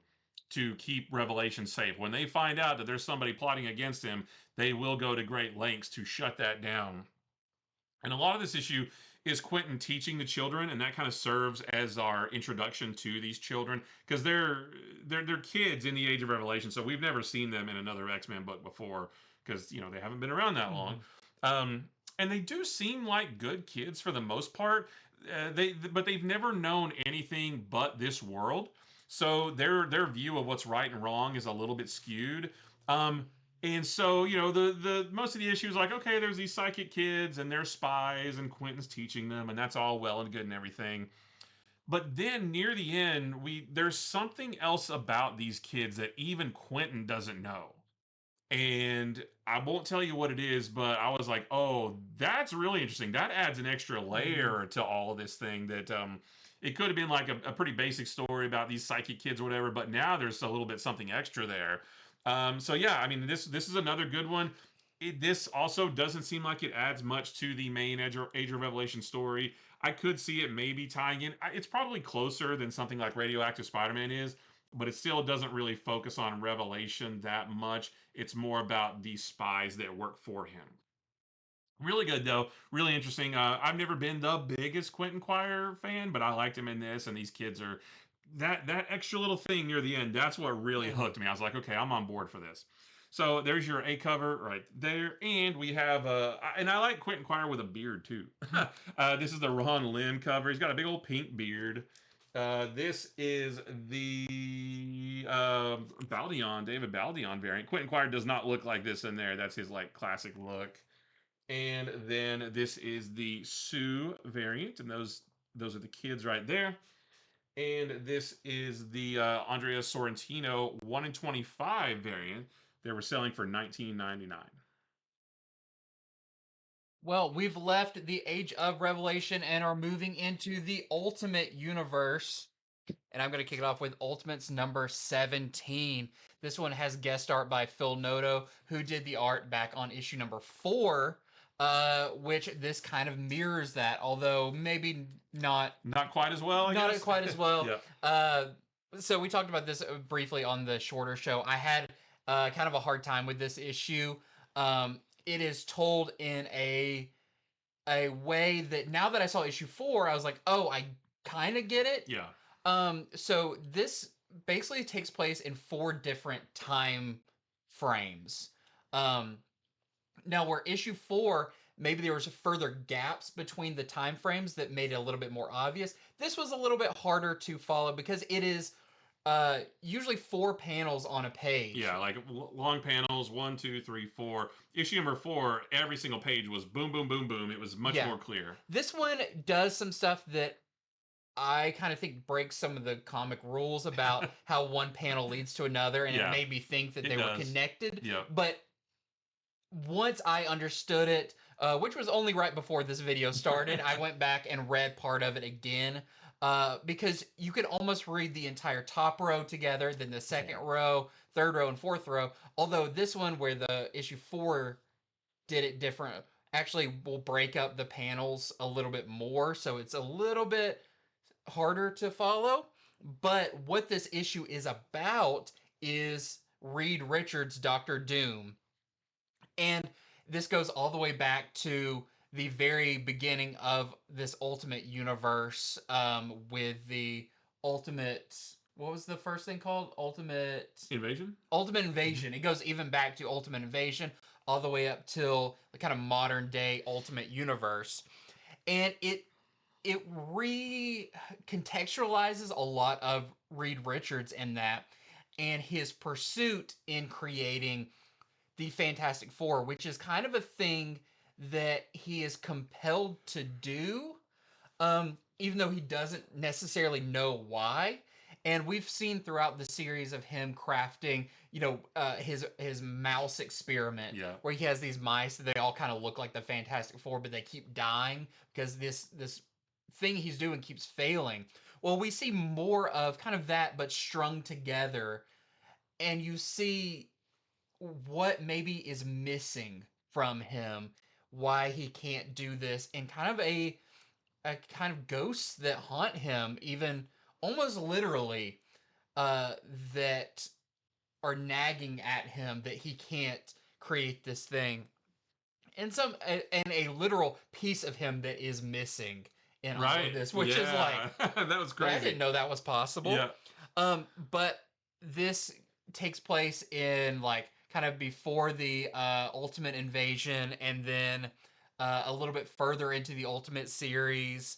keep Revelation safe. When they find out that there's somebody plotting against him, they will go to great lengths to shut that down. And a lot of this issue is Quentin teaching the children, and that kind of serves as our introduction to these children because they're kids in the Age of Revelation, so we've never seen them in another X-Men book before because they haven't been around that long. And they do seem like good kids for the most part. But they've never known anything but this world, so their view of what's right and wrong is a little bit skewed. And so the most of the issue is like, okay, there's these psychic kids and they're spies, and Quentin's teaching them, and that's all well and good and everything. But then near the end, there's something else about these kids that even Quentin doesn't know. And I won't tell you what it is, but I was like, oh, that's really interesting. That adds an extra layer to all of this thing that it could have been like a pretty basic story about these psychic kids or whatever, but now there's a little bit something extra there. So yeah, I mean, this is another good one. This also doesn't seem like it adds much to the main Age of Revelation story. I could see it maybe tying in. It's probably closer than something like Radioactive Spider-Man is, but it still doesn't really focus on Revelation that much. It's more about these spies that work for him. Really good though, really interesting. I've never been the biggest Quentin Quire fan, but I liked him in this, and these kids are that extra little thing near the end. That's what really hooked me. I was like, okay, I'm on board for this. So there's your A cover right there, and we have and I like Quentin Quire with a beard too. This is the Ron Lim cover. He's got a big old pink beard. This is the David Baldion variant. Quentin Quire does not look like this in there. That's his like classic look. And then this is the Sue variant, and those are the kids right there. And this is the Andrea Sorrentino 1 in 25 variant. They were selling for $19.99. Well, we've left the Age of Revelation and are moving into the Ultimate Universe. And I'm going to kick it off with Ultimates number 17. This one has guest art by Phil Noto, who did the art back on issue number 4, which this kind of mirrors that, although maybe not quite as well. Not quite as well. Yep. So we talked about this briefly on the shorter show. I had kind of a hard time with this issue. It is told in a way that now that I saw issue 4, I was like, oh, I kind of get it. Yeah. So this basically takes place in 4 different time frames. Now where issue 4, maybe there was further gaps between the time frames that made it a little bit more obvious. This was a little bit harder to follow because it is usually 4 panels on a page. Yeah, like long panels, 1, 2, 3, 4. Issue number 4, every single page was boom, boom, boom, boom. It was much more clear. This one does some stuff that I kind of think breaks some of the comic rules about how one panel leads to another, and it made me think that they were connected. Yeah. But once I understood it, which was only right before this video started, I went back and read part of it again. because you could almost read the entire top row together, then the second Yeah. row, third row, and fourth row. Although this one, where the issue 4 did it different, actually will break up the panels a little bit more, so it's a little bit harder to follow. But what this issue is about is Reed Richards' Doctor Doom. And this goes all the way back to the very beginning of this Ultimate Universe, with the Ultimate. What was the first thing called? Invasion. Ultimate Invasion. It goes even back to Ultimate Invasion, all the way up till the kind of modern day Ultimate Universe, and it recontextualizes a lot of Reed Richards in that, and his pursuit in creating the Fantastic Four, which is kind of a thing that he is compelled to do, even though he doesn't necessarily know why. And we've seen throughout the series of him crafting, his mouse experiment, Yeah. where he has these mice that they all kind of look like the Fantastic Four, but they keep dying because this thing he's doing keeps failing. Well, we see more of kind of that, but strung together, and you see what maybe is missing from him, why he can't do this, and kind of a kind of ghosts that haunt him, even almost literally, uh, that are nagging at him that he can't create this thing, and and a literal piece of him that is missing in all of Right. this, which is like, Yeah. That was I didn't crazy. know that was possible. Yeah. But this takes place in like kind of before the Ultimate Invasion, and then a little bit further into the Ultimate series,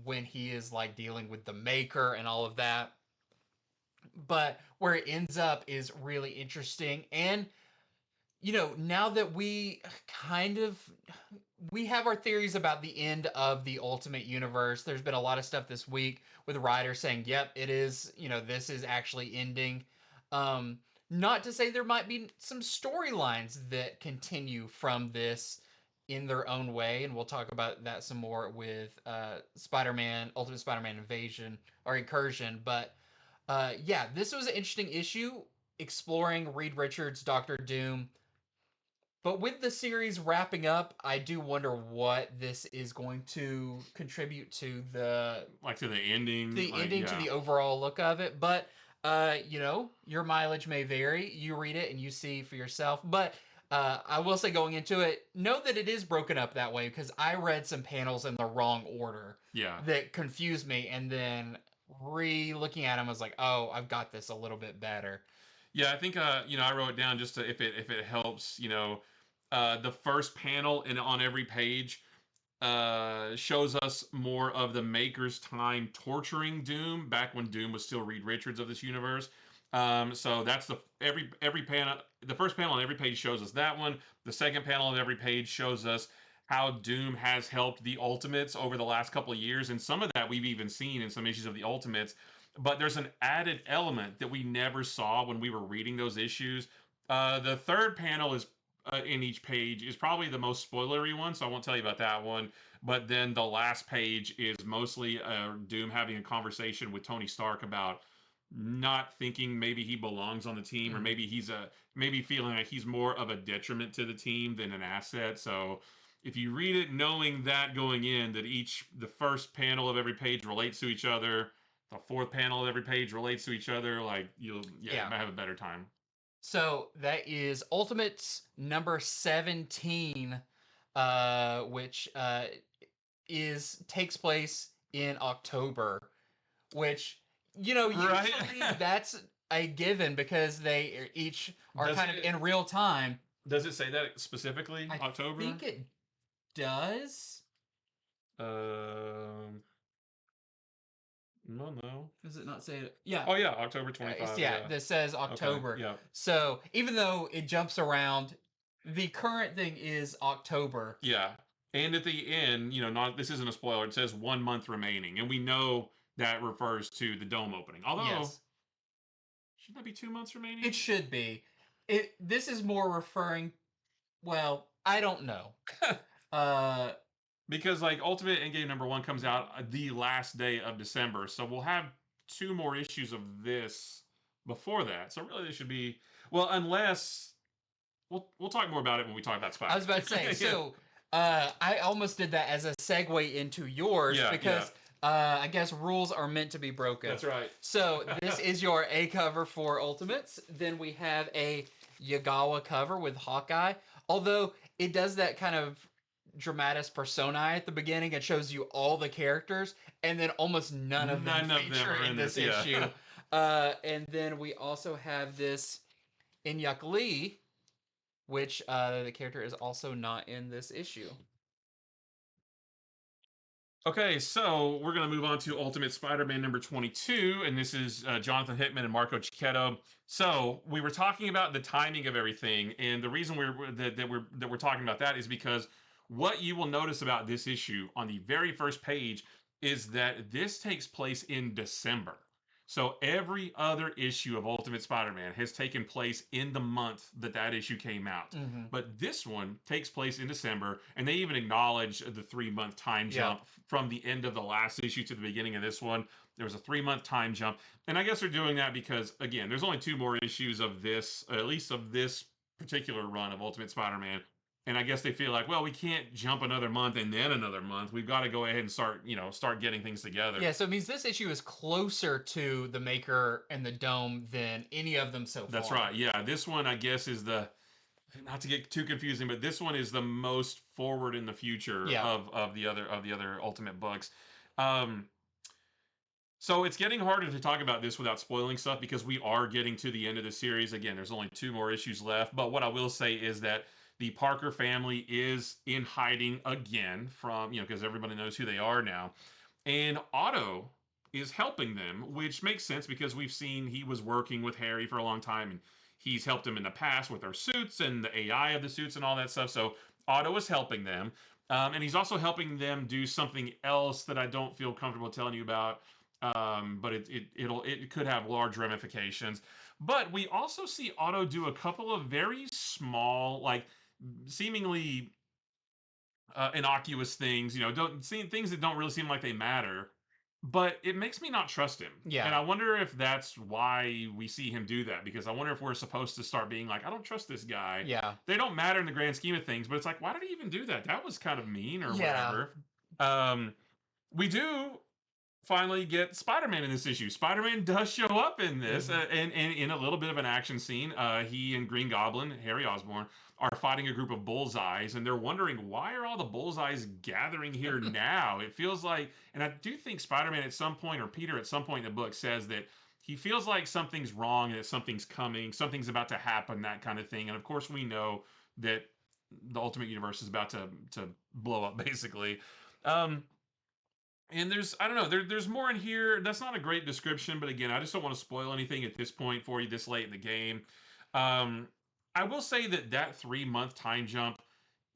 when he is like dealing with the Maker and all of that. But where it ends up is really interesting, and now that we have our theories about the end of the Ultimate Universe. There's been a lot of stuff this week with writers saying, "Yep, it is. This is actually ending." Um, Not to say there might be some storylines that continue from this in their own way, and we'll talk about that some more with Spider-Man, Ultimate Spider-Man Invasion or Incursion. But yeah, this was an interesting issue exploring Reed Richards' Doctor Doom, but with the series wrapping up, I do wonder what this is going to contribute to Like to the ending. the Like, ending, to yeah. the overall look of it. But your mileage may vary. You read it and you see for yourself. But I will say, going into it, know that it is broken up that way, because I read some panels in the wrong order Yeah. that confused me, and then re-looking at them, I was like, oh, I've got this a little bit better. Yeah, I think I wrote it down just to, if it helps, the first panel on every page shows us more of the Maker's time torturing Doom back when Doom was still Reed Richards of this universe. So that's every panel. The first panel on every page shows us that one. The second panel on every page shows us how Doom has helped the Ultimates over the last couple of years, and some of that we've even seen in some issues of the Ultimates. But there's an added element that we never saw when we were reading those issues. The third panel is in each page is probably the most spoilery one, so I won't tell you about that one. But then the last page is mostly Doom having a conversation with Tony Stark about not thinking maybe he belongs on the team, or Mhm. maybe feeling like he's more of a detriment to the team than an asset. So if you read it knowing that going in, that the first panel of every page relates to each other, the fourth panel of every page relates to each other, like you Yeah. might have a better time. So that is Ultimates number 17, which is takes place in October, which Right. usually that's a given because they each are Does kind of it in real time. does it say that specifically? I October? think it does. Um, no, no. Does it not say it? Yeah. Oh yeah, October 25. Yeah, Yeah. this says Okay. October. Yeah. So even though it jumps around, the current thing is October. Yeah. And at the end, not this isn't a spoiler. It says 1 month remaining, and we know that refers to the dome opening. Although, Yes, should that be 2 months it remaining? should be. This is more referring. Well, I don't know. Uh, because like Ultimate Endgame #1 comes out the last day of December, so we'll have 2 more issues of this before that. So really, this should be well, unless we'll talk more about it when we talk about I was about to say, Spider-Man. Yeah. so I almost did that as a segue into yours Yeah, yeah. because I guess rules are meant to be broken. That's right. So this is your A cover for Ultimates. Then we have a Yagawa cover with Hawkeye. Although it does that kind of dramatis personae at the beginning, it shows you all the characters, and then almost none of them feature are in this yeah. issue. And then we also have this Inyuk Lee, which the character is also not in this issue. Okay, so we're going to move on to Ultimate Spider-Man #22, and this is Jonathan Hickman and Marco Cicchetto. So we were talking about the timing of everything, and the reason we're talking about that is because what you will notice about this issue on the very first page is that this takes place in December. So every other issue of Ultimate Spider-Man has taken place in the month that issue came out. Mm-hmm. But this one takes place in December, and they even acknowledge the 3-month time jump from the end of the last issue to the beginning of this one. There was a 3-month time jump, and I guess they're doing that because, again, there's only 2 more issues of this, at least of this particular run of Ultimate Spider-Man. And I guess they feel like, well, we can't jump another month and then another month. We've got to go ahead and start getting things together. Yeah, so it means this issue is closer to the Maker and the Dome than any of them so far. That's right. Yeah, this one I guess is not to get too confusing, but this one is the most forward in the future of the other Ultimate books. So it's getting harder to talk about this without spoiling stuff because we are getting to the end of the series. Again, there's only 2 more issues left. But what I will say is that the Parker family is in hiding again from, because everybody knows who they are now. And Otto is helping them, which makes sense because we've seen he was working with Harry for a long time and he's helped him in the past with their suits and the AI of the suits and all that stuff. So Otto is helping them. And he's also helping them do something else that I don't feel comfortable telling you about. But it could have large ramifications. But we also see Otto do a couple of very small, like seemingly innocuous things. Don't see things that don't really seem like they matter. But it makes me not trust him. Yeah. And I wonder if that's why we see him do that. Because I wonder if we're supposed to start being like, I don't trust this guy. Yeah. They don't matter in the grand scheme of things. But it's like, why did he even do that? That was kind of mean or whatever. We do finally get Spider-Man in this issue. Spider-Man does show up in this, and in a little bit of an action scene. He and Green Goblin, Harry Osborn, are fighting a group of bullseyes, and they're wondering why are all the bullseyes gathering here now? It feels like, and I do think Spider-Man at some point, or Peter at some point in the book says that he feels like something's wrong, that something's coming, something's about to happen, that kind of thing. And of course, we know that the Ultimate Universe is about to blow up, basically. And I don't know, there's more in here. That's not a great description, but again, I just don't want to spoil anything at this point for you this late in the game. I will say that 3-month time jump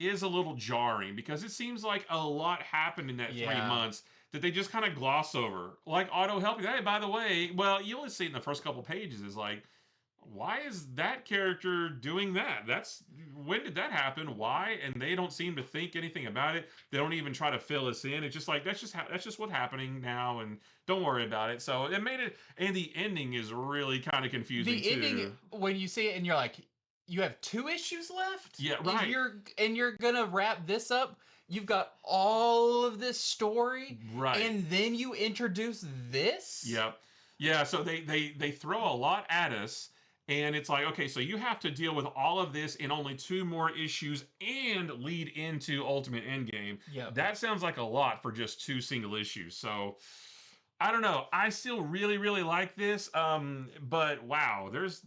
is a little jarring because it seems like a lot happened in that 3 months that they just kind of gloss over. Like Otto helping, hey, by the way, well, you only see it in the first couple pages is like, why is that character doing that? When did that happen? Why? And they don't seem to think anything about it. They don't even try to fill us in. It's just like that's just what's happening now, and don't worry about it. So it made it, and the ending is really kind of confusing. The ending, when you see it and you're like, you have 2 issues left. Yeah, right. And you're gonna wrap this up. You've got all of this story, right? And then you introduce this. Yep. Yeah. So they throw a lot at us. And it's like, okay, so you have to deal with all of this in only 2 more issues and lead into Ultimate Endgame. Yeah. That sounds like a lot for just 2 single issues. So I don't know. I still really, really like this. But wow, there's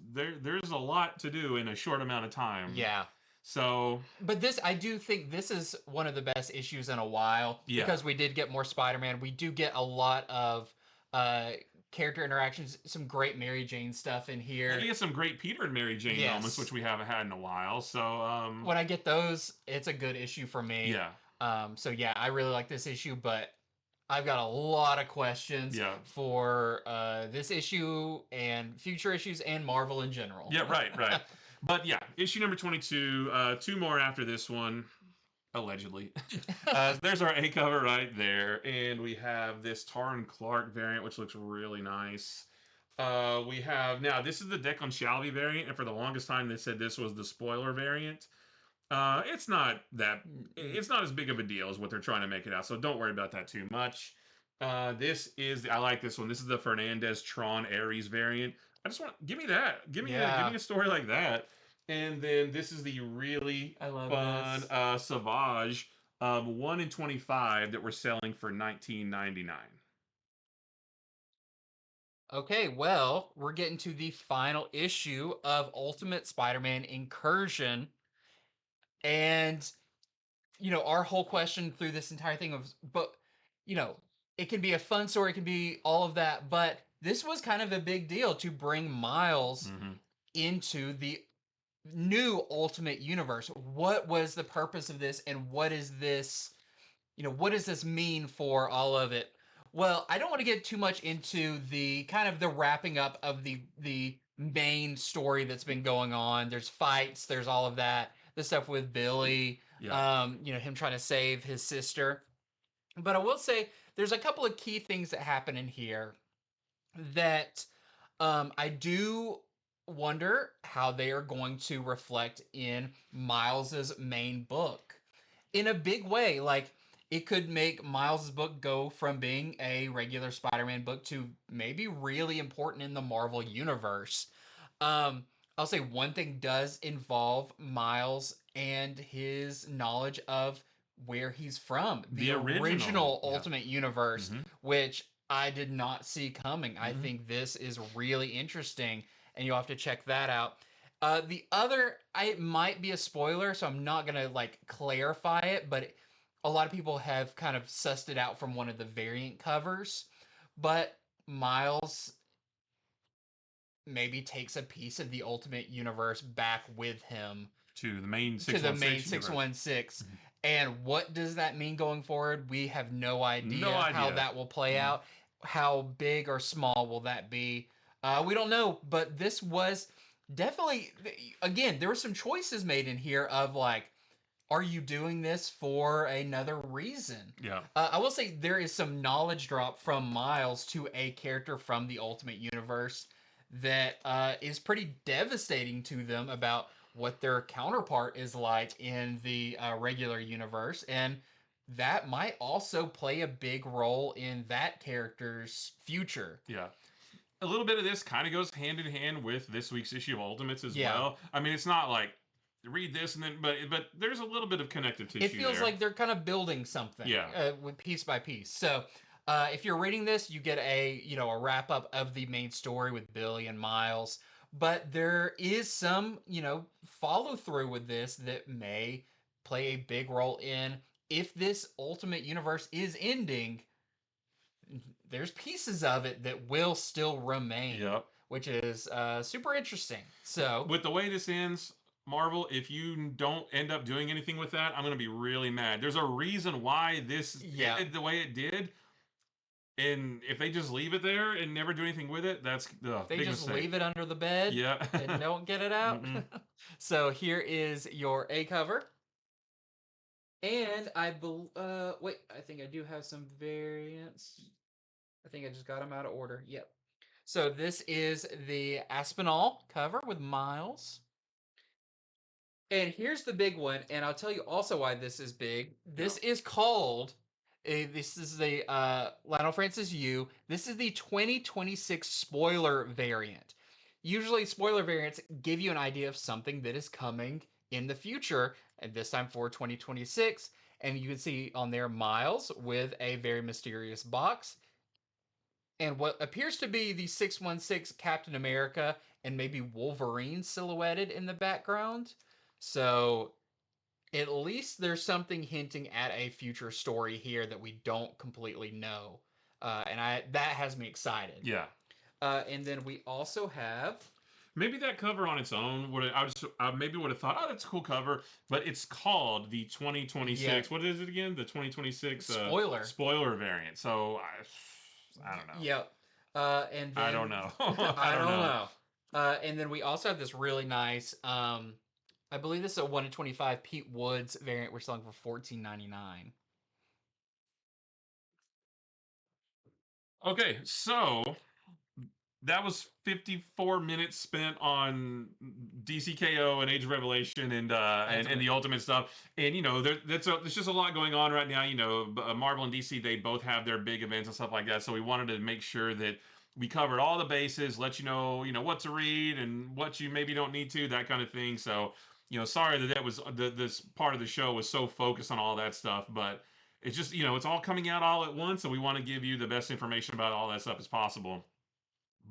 a lot to do in a short amount of time. Yeah. So, but I do think this is one of the best issues in a while because we did get more Spider-Man. We do get a lot of character interactions, some great Mary Jane stuff in here. And we get some great Peter and Mary Jane moments, which we haven't had in a while. So when I get those, it's a good issue for me. Yeah. So yeah, I really like this issue, but I've got a lot of questions for this issue and future issues and Marvel in general. Yeah, right. But yeah, issue #22, 2 more after this one. Allegedly. There's our A cover right there, and we have this Tarn Clark variant, which looks really nice. We have now this is the Declan Shalvey variant, and for the longest time they said this was the spoiler variant. It's not that it's not as big of a deal as what they're trying to make it out, so don't worry about that too much. This is I like this one. This is the Fernandez Tron Ares variant. I just want give me that. Give Yeah, me a story like that. And then this is the really I love fun this. Savage 1 in 25 that we're selling for 19.99. Okay, well, we're getting to the final issue of Ultimate Spider-Man Incursion, and our whole question through this entire thing of, but you know, it can be a fun story, it can be all of that, but this was kind of a big deal to bring Miles Mm-hmm. into the new Ultimate Universe. What was the purpose of this, and what does this mean for all of it? Well, I don't want to get too much into the kind of the wrapping up of the main story that's been going on. There's fights, there's all of that, the stuff with Billy, Yeah. him trying to save his sister. But I will say there's a couple of key things that happen in here that I do wonder how they are going to reflect in Miles's main book in a big way. Like, it could make Miles's book go from being a regular Spider-Man book to maybe really important in the Marvel universe. Um, I'll say one thing does involve Miles and his knowledge of where he's from, the The original. original Yeah. Ultimate Universe, Mm-hmm. which I did not see coming. I Mm-hmm. think this is really interesting, and you'll have to check that out. The other, it might be a spoiler, so I'm not gonna like clarify it, but a lot of people have kind of sussed it out from one of the variant covers. But Miles maybe takes a piece of the Ultimate Universe back with him To the main to the main 616 universe. 616. And what does that mean going forward? We have no No idea how idea. that will play Mhm. out. How big or small will that be? We don't know, but this was definitely, again, there were some choices made in here of like, are you doing this for another reason? Yeah. I will say there is some knowledge drop from Miles to a character from the Ultimate Universe that is pretty devastating to them about what their counterpart is like in the regular universe. And that might also play a big role in that character's future. Yeah. A little bit of this kind of goes hand in hand with this week's issue of Ultimates as Yeah. well. I mean, it's not like read this and then, but there's a little bit of connective It tissue feels there. like they're kind of building something, Yeah. with piece by piece. So if you're reading this, you get a wrap up of the main story with Billy and Miles, but there is some follow through with this that may play a big role in, if this Ultimate Universe is ending, there's pieces of it that will still remain, Yep. which is super interesting. So With the way this ends, Marvel, if you don't end up doing anything with that, I'm going to be really mad. There's a reason why this yeah, ended the way it did. And if they just leave it there and never do anything with it, that's a they big just mistake. leave it under the bed Yeah. and don't get it out. Mm-mm. So here is your A cover. And wait, I think I do have some variants. I think I just got them out of order. Yep. So this is the Aspinall cover with Miles. And here's the big one, and I'll tell you also why this is big. This is called, this is the Lionel Francis U. This is the 2026 spoiler variant. Usually, spoiler variants give you an idea of something that is coming in the future, and this time for 2026. And you can see on there Miles with a very mysterious box, and what appears to be the 616 Captain America and maybe Wolverine silhouetted in the background. So at least there's something hinting at a future story here that we don't completely know, and that has me excited. Yeah. And then we also have Maybe that cover on its own would I maybe would have thought, oh, that's a cool cover, but it's called the 2026. Yeah. What is it again? The 2026 spoiler variant. So I don't know. Yep. And then I don't know. I don't know. And then we also have this really nice I believe this is a 1 in 25 Pete Woods variant we're selling for $14.99. Okay, so that was 54 minutes spent on DCKO and Age of Revelation and Ultimate. the Ultimate stuff. And there's just a lot going on right now. Marvel and DC, they both have their big events and stuff like that. So we wanted to make sure that we covered all the bases, let you know what to read and what you maybe don't need to, that kind of thing. So sorry that was this part of the show was so focused on all that stuff, but it's just it's all coming out all at once, and we want to give you the best information about all that stuff as possible.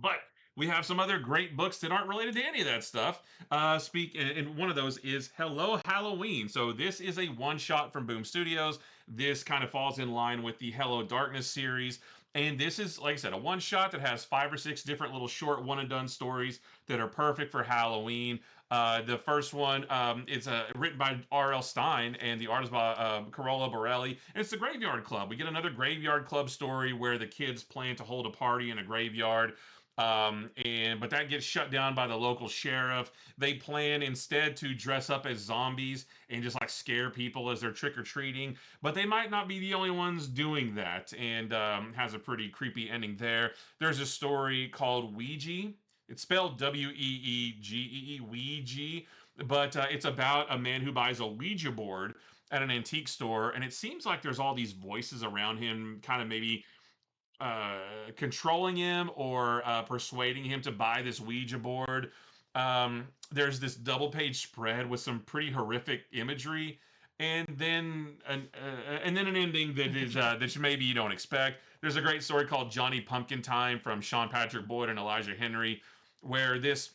But we have some other great books that aren't related to any of that stuff. And one of those is Hello Halloween. So this is a one shot from Boom Studios. This kind of falls in line with the Hello Darkness series. And this is, like I said, a one shot that has 5 or 6 different little short one and done stories that are perfect for Halloween. The first one is written by R.L. Stein, and the art is by Carola Borelli. And it's the Graveyard Club. We get another Graveyard Club story where the kids plan to hold a party in a graveyard. But that gets shut down by the local sheriff. They plan instead to dress up as zombies and just like scare people as they're trick or treating. But they might not be the only ones doing that, and has a pretty creepy ending there. There's a story called Ouija. It's spelled Weegee, Ouija, but it's about a man who buys a Ouija board at an antique store, and it seems like there's all these voices around him, kind of maybe uh, controlling him or persuading him to buy this Ouija board. There's this double page spread with some pretty horrific imagery, and then an ending that is that maybe you don't expect. There's a great story called Johnny Pumpkin Time from Sean Patrick Boyd and Elijah Henry, where this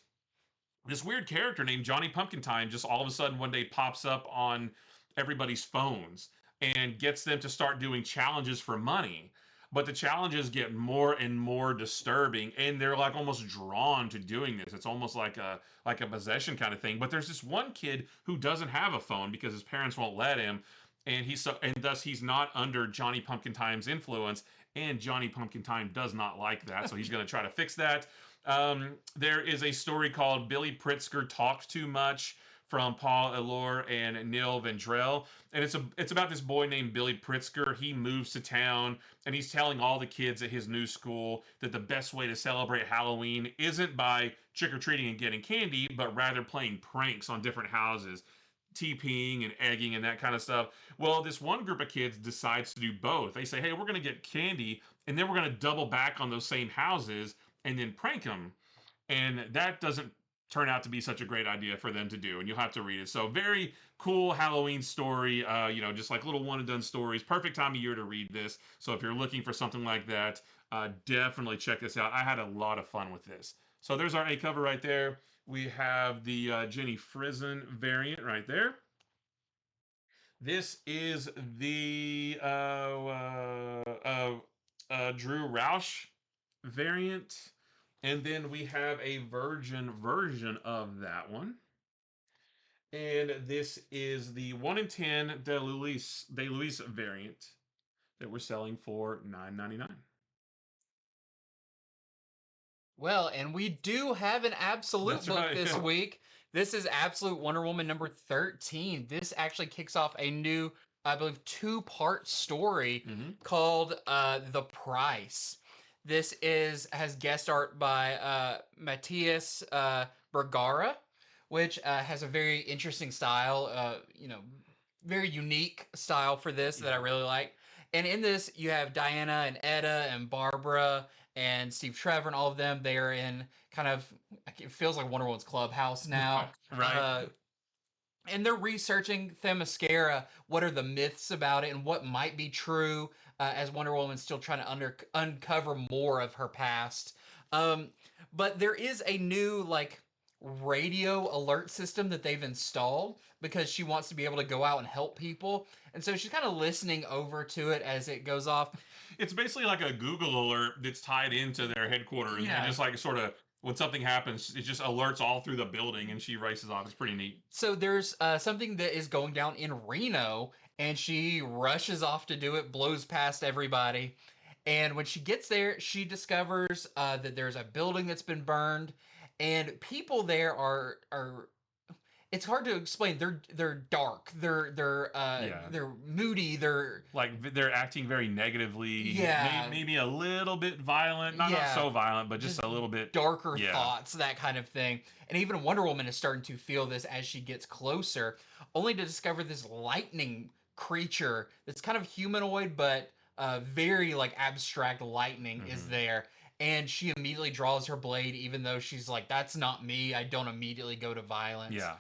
weird character named Johnny Pumpkin Time just all of a sudden one day pops up on everybody's phones and gets them to start doing challenges for money. But the challenges get more and more disturbing, and they're like almost drawn to doing this. It's almost like a possession kind of thing. But there's this one kid who doesn't have a phone because his parents won't let him, and thus he's not under Johnny Pumpkin Time's influence. And Johnny Pumpkin Time does not like that, so he's going to try to fix that. There is a story called Billy Pritzker Talks Too Much from Paul Elor and Neil Vendrell, and it's about this boy named Billy Pritzker. He moves to town, and he's telling all the kids at his new school that the best way to celebrate Halloween isn't by trick or treating and getting candy, but rather playing pranks on different houses, TPing and egging and that kind of stuff. Well, this one group of kids decides to do both. They say, hey, we're going to get candy, and then we're going to double back on those same houses and then prank them. And that doesn't turn out to be such a great idea for them to do. And you'll have to read it. So, very cool Halloween story. Just like little one and done stories. Perfect time of year to read this. So, if you're looking for something like that, definitely check this out. I had a lot of fun with this. So, there's our A cover right there. We have the Jenny Frison variant right there. This is the Drew Roush variant. And then we have a virgin version of that one. And this is the 1 in 10 De Luis variant that we're selling for $9.99. Well, and we do have an absolute That's book right. this Yeah. week. This is Absolute Wonder Woman number 13. This actually kicks off a new, I believe, two-part story Mm-hmm. called The Price. This has guest art by Matthias Bergara, which has a very interesting style, very unique style for this that I Yeah. really like. And in this, you have Diana and Etta and Barbara and Steve Trevor and all of them. They are in kind of, it feels like Wonder Woman's clubhouse now. Right. And they're researching Themyscira. What are the myths about it and what might be true, as Wonder Woman's still trying to uncover more of her past. Um, but there is a new, like, radio alert system that they've installed because she wants to be able to go out and help people. And so she's kind of listening over to it as it goes off. It's basically like a Google alert that's tied into their headquarters, and Yeah. just like sort of when something happens, it just alerts all through the building, and she races off. It's pretty neat. So there's something that is going down in Reno, and she rushes off to do it, blows past everybody. And when she gets there, she discovers that there's a building that's been burned, and people there are it's hard to explain. They're dark. Yeah. They're moody. They're Like they're acting very negatively, yeah, maybe a little bit violent, not yeah, so violent, but just just a little bit. darker Yeah, thoughts, that kind of thing. And even Wonder Woman is starting to feel this as she gets closer, only to discover this lightning creature that's kind of humanoid, but very like abstract lightning is hmm, there. And she immediately draws her blade, even though she's like, "That's not me." I don't immediately go to violence. yeah.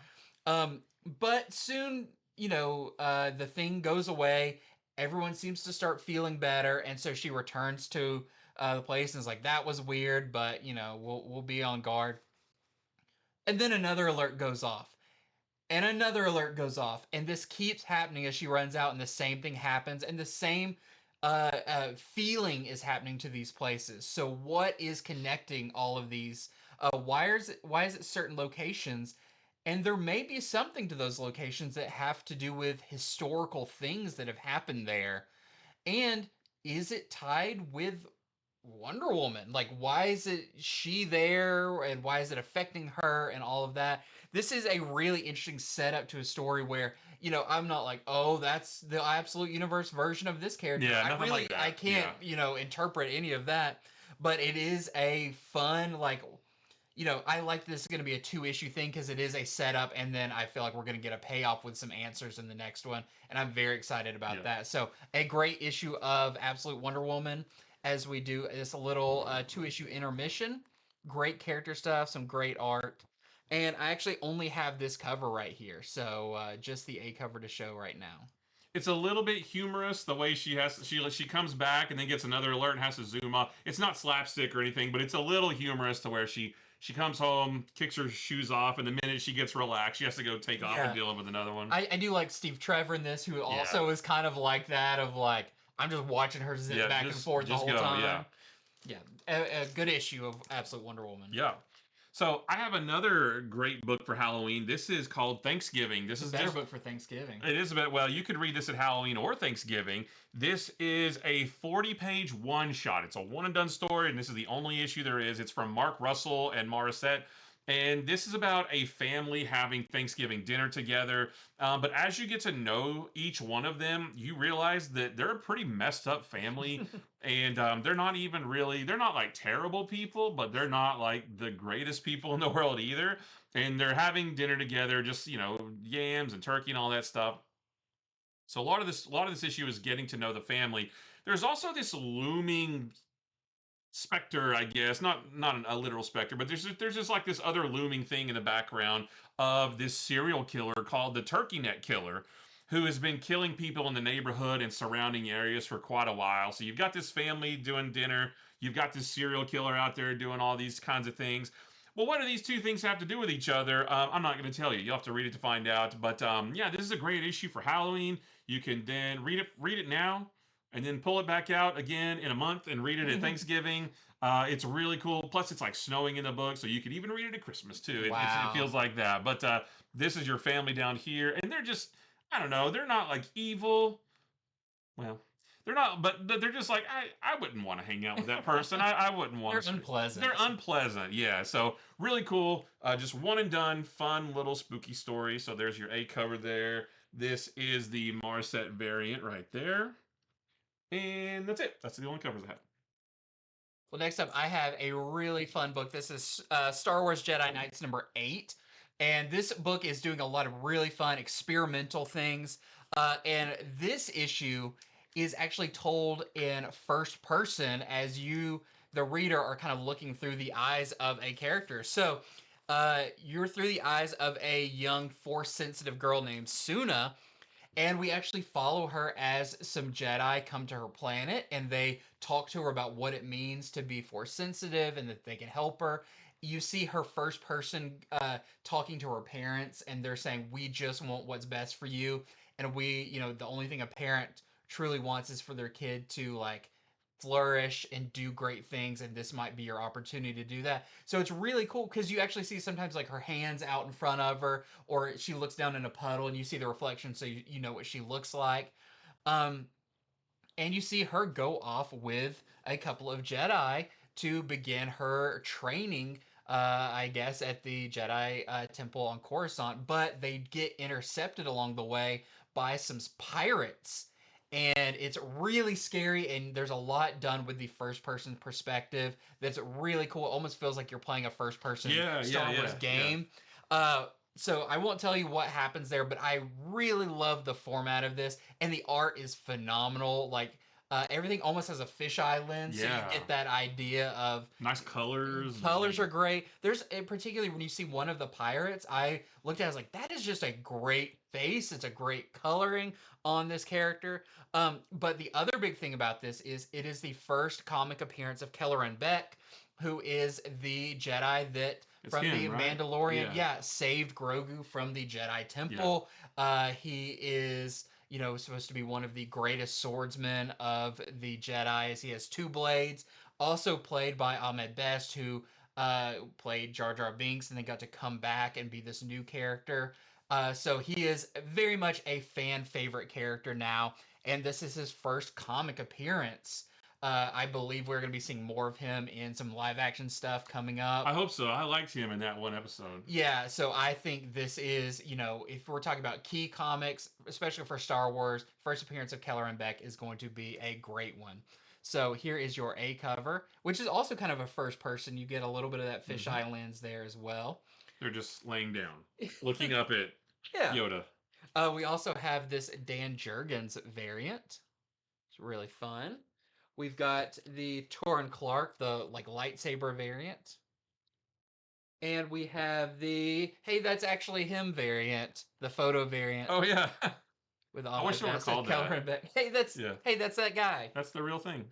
Um, but soon, the thing goes away. Everyone seems to start feeling better, and so she returns to the place and is like, "That was weird, but we'll be on guard." And then another alert goes off, and another alert goes off, and this keeps happening as she runs out, and the same thing happens, and the same feeling is happening to these places. So what is connecting all of these? Why is it certain locations? And there may be something to those locations that have to do with historical things that have happened there. And is it tied with Wonder Woman? Like, why is it she there, and why is it affecting her, and all of that? This is a really interesting setup to a story where, I'm not like, oh, that's the absolute universe version of this character. Yeah, I nothing like really, I that. can't, Yeah. interpret any of that. But it is a fun, like, I like this is going to be a two-issue thing because it is a setup, and then I feel like we're going to get a payoff with some answers in the next one, and I'm very excited about Yeah. that. So, a great issue of Absolute Wonder Woman as we do this little two-issue intermission. Great character stuff, some great art, and I actually only have this cover right here, so just the A cover to show right now. It's a little bit humorous the way she comes back and then gets another alert and has to zoom up. It's not slapstick or anything, but it's a little humorous to where she comes home, kicks her shoes off, and the minute she gets relaxed, she has to go take off and Yeah, deal with another one. I do like Steve Trevor in this, who Yeah. also is kind of like that, of like, I'm just watching her zip Yeah, back and forth the just whole go. Yeah. time. Yeah, a good issue of Absolute Wonder Woman. Yeah. So I have another great book for Halloween. This is called Thanksgiving. This It's a is better just book for Thanksgiving. it is a bit well, you could read this at Halloween or Thanksgiving. This is a 40-page one shot. It's a one and done story, and this is the only issue there is. It's from Mark Russell and Morissette. And this is about a family having Thanksgiving dinner together. But as you get to know each one of them, you realize that they're a pretty messed up family. And they're not even really, they're not like terrible people, but they're not like the greatest people in the world either. And they're having dinner together, just, yams and turkey and all that stuff. So a lot of this issue is getting to know the family. There's also this looming specter, I guess, not a literal specter, but there's just like this other looming thing in the background of this serial killer called the Turkey Neck Killer, who has been killing people in the neighborhood and surrounding areas for quite a while. So you've got this family doing dinner, you've got this serial killer out there doing all these kinds of things. Well, what do these two things have to do with each other? I'm not going to tell you. You'll have to read it to find out. But yeah, this is a great issue for Halloween. You can then read it now, and then pull it back out again in a month and read it at Thanksgiving. It's really cool. Plus, it's like snowing in the book, so you could even read it at Christmas too. It Wow. feels like that. But this is your family down here, and they're just, I don't know, they're not like evil. Well, they're not, but they're just like, I wouldn't want to hang out with that person. I wouldn't want They're to. They're unpleasant. unpleasant, yeah. So really cool. Just one and done, fun little spooky story. So there's your A cover there. This is the Morissette variant right there. And that's it. That's the only covers I have. Well, next up, I have a really fun book. This is Star Wars Jedi Knights number 8. And this book is doing a lot of really fun experimental things. And this issue is actually told in first person as you, the reader, are kind of looking through the eyes of a character. So you're through the eyes of a young, force sensitive girl named Suna, and we actually follow her as some Jedi come to her planet and they talk to her about what it means to be force sensitive and that they can help her. You see her first person talking to her parents, and they're saying, "We just want what's best for you." And the only thing a parent truly wants is for their kid to like flourish and do great things, and this might be your opportunity to do that. So it's really cool because you actually see sometimes like her hands out in front of her, or she looks down in a puddle and you see the reflection, so you know what she looks like. um and you see her go off with a couple of Jedi to begin her training I guess, at the Jedi temple on Coruscant, but they get intercepted along the way by some pirates. And it's really scary, and there's a lot done with the first person perspective that's really cool. It almost feels like you're playing a first person Star Wars game. So I won't tell you what happens there, but I really love the format of this, and the art is phenomenal. Like, everything almost has a fisheye lens, so you get that idea of nice colors. Colors are great. There's particularly when you see one of the pirates, I looked at it, I was like, that is just a great face. It's a great coloring on this character. But the other big thing about this is it is the first comic appearance of Kelleran Beck, who is the Jedi that It's from him, the right? Mandalorian, saved Grogu from the Jedi Temple. He is, you know, supposed to be one of the greatest swordsmen of the Jedi. He has two blades, also played by Ahmed Best, who played Jar Jar Binks and then got to come back and be this new character. So he is very much a fan favorite character now, and this is his first comic appearance. I believe we're going to be seeing more of him in some live action stuff coming up. I hope so. I liked him in that one episode. Yeah, so I think this is, you know, if we're talking about key comics, especially for Star Wars, first appearance of Kelleran Beck is going to be a great one. So here is your A cover, which is also kind of a first person. You get a little bit of that fisheye lens there as well. They're just laying down, looking up at Yoda. We also have this Dan Jurgens variant. It's really fun. We've got the Torin Clark, the like lightsaber variant. And we have the hey, that's actually him variant, the photo variant. Oh yeah. With I wish I would have called that. Hey, that's that guy. That's the real thing.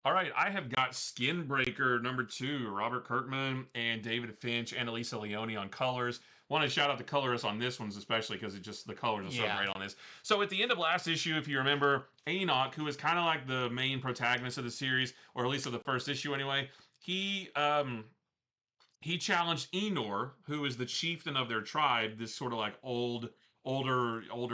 All right, I have got Skinbreaker #2, Robert Kirkman and David Finch and Elisa Leone on colors. Want to shout out the colorists on this one's especially because it just the colors are so great on this. So at the end of last issue, if you remember, Enoch, who is kind of like the main protagonist of the series, or at least of the first issue anyway, he challenged Enor, who is the chieftain of their tribe, this sort of like older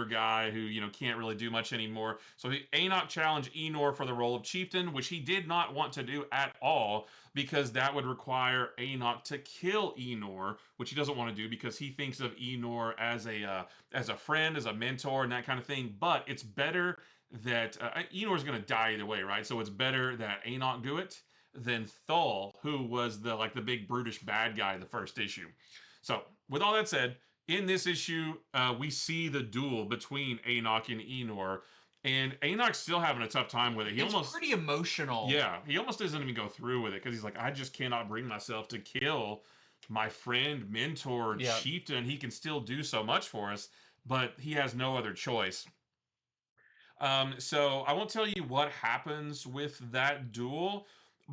guy who, you know, can't really do much anymore. So Enoch challenged Enor for the role of chieftain, which he did not want to do at all because that would require Enoch to kill Enor, which he doesn't want to do because he thinks of Enor as a friend, as a mentor, and that kind of thing. But it's better that Enor's going to die either way, right? So it's better that Enoch do it than Thol, who was the big brutish bad guy in the first issue. So with all that said, in this issue, we see the duel between Enoch and Enor, and Enoch's still having a tough time with it. It's pretty emotional. Yeah, he almost doesn't even go through with it because he's like, I just cannot bring myself to kill my friend, mentor, chieftain. He can still do so much for us, but he has no other choice. So I won't tell you what happens with that duel,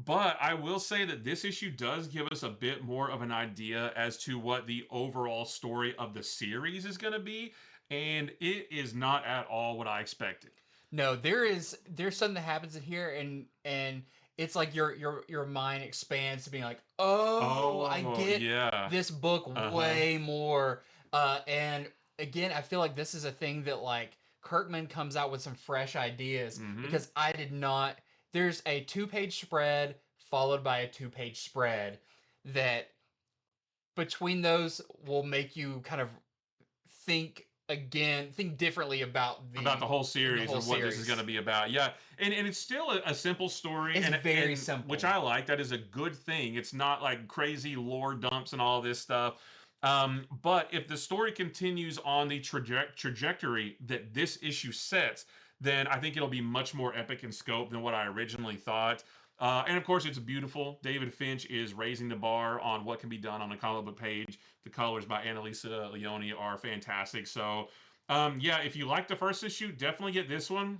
but I will say that this issue does give us a bit more of an idea as to what the overall story of the series is going to be, and it is not at all what I expected. No, there's something that happens in here, and it's like your mind expands to being like, I get this book way more. And again, I feel like this is a thing that like Kirkman comes out with some fresh ideas because I did not. There's a 2-page spread followed by a 2-page spread that between those will make you kind of think differently about the whole series and what this is going to be about. Yeah, and it's still a simple story. It's very simple, which I like. That is a good thing. It's not like crazy lore dumps and all this stuff. But if the story continues on the trajectory that this issue sets, then I think it'll be much more epic in scope than what I originally thought. And of course, it's beautiful. David Finch is raising the bar on what can be done on a comic book page. The colors by Annalisa Leone are fantastic. So, if you like the first issue, definitely get this one,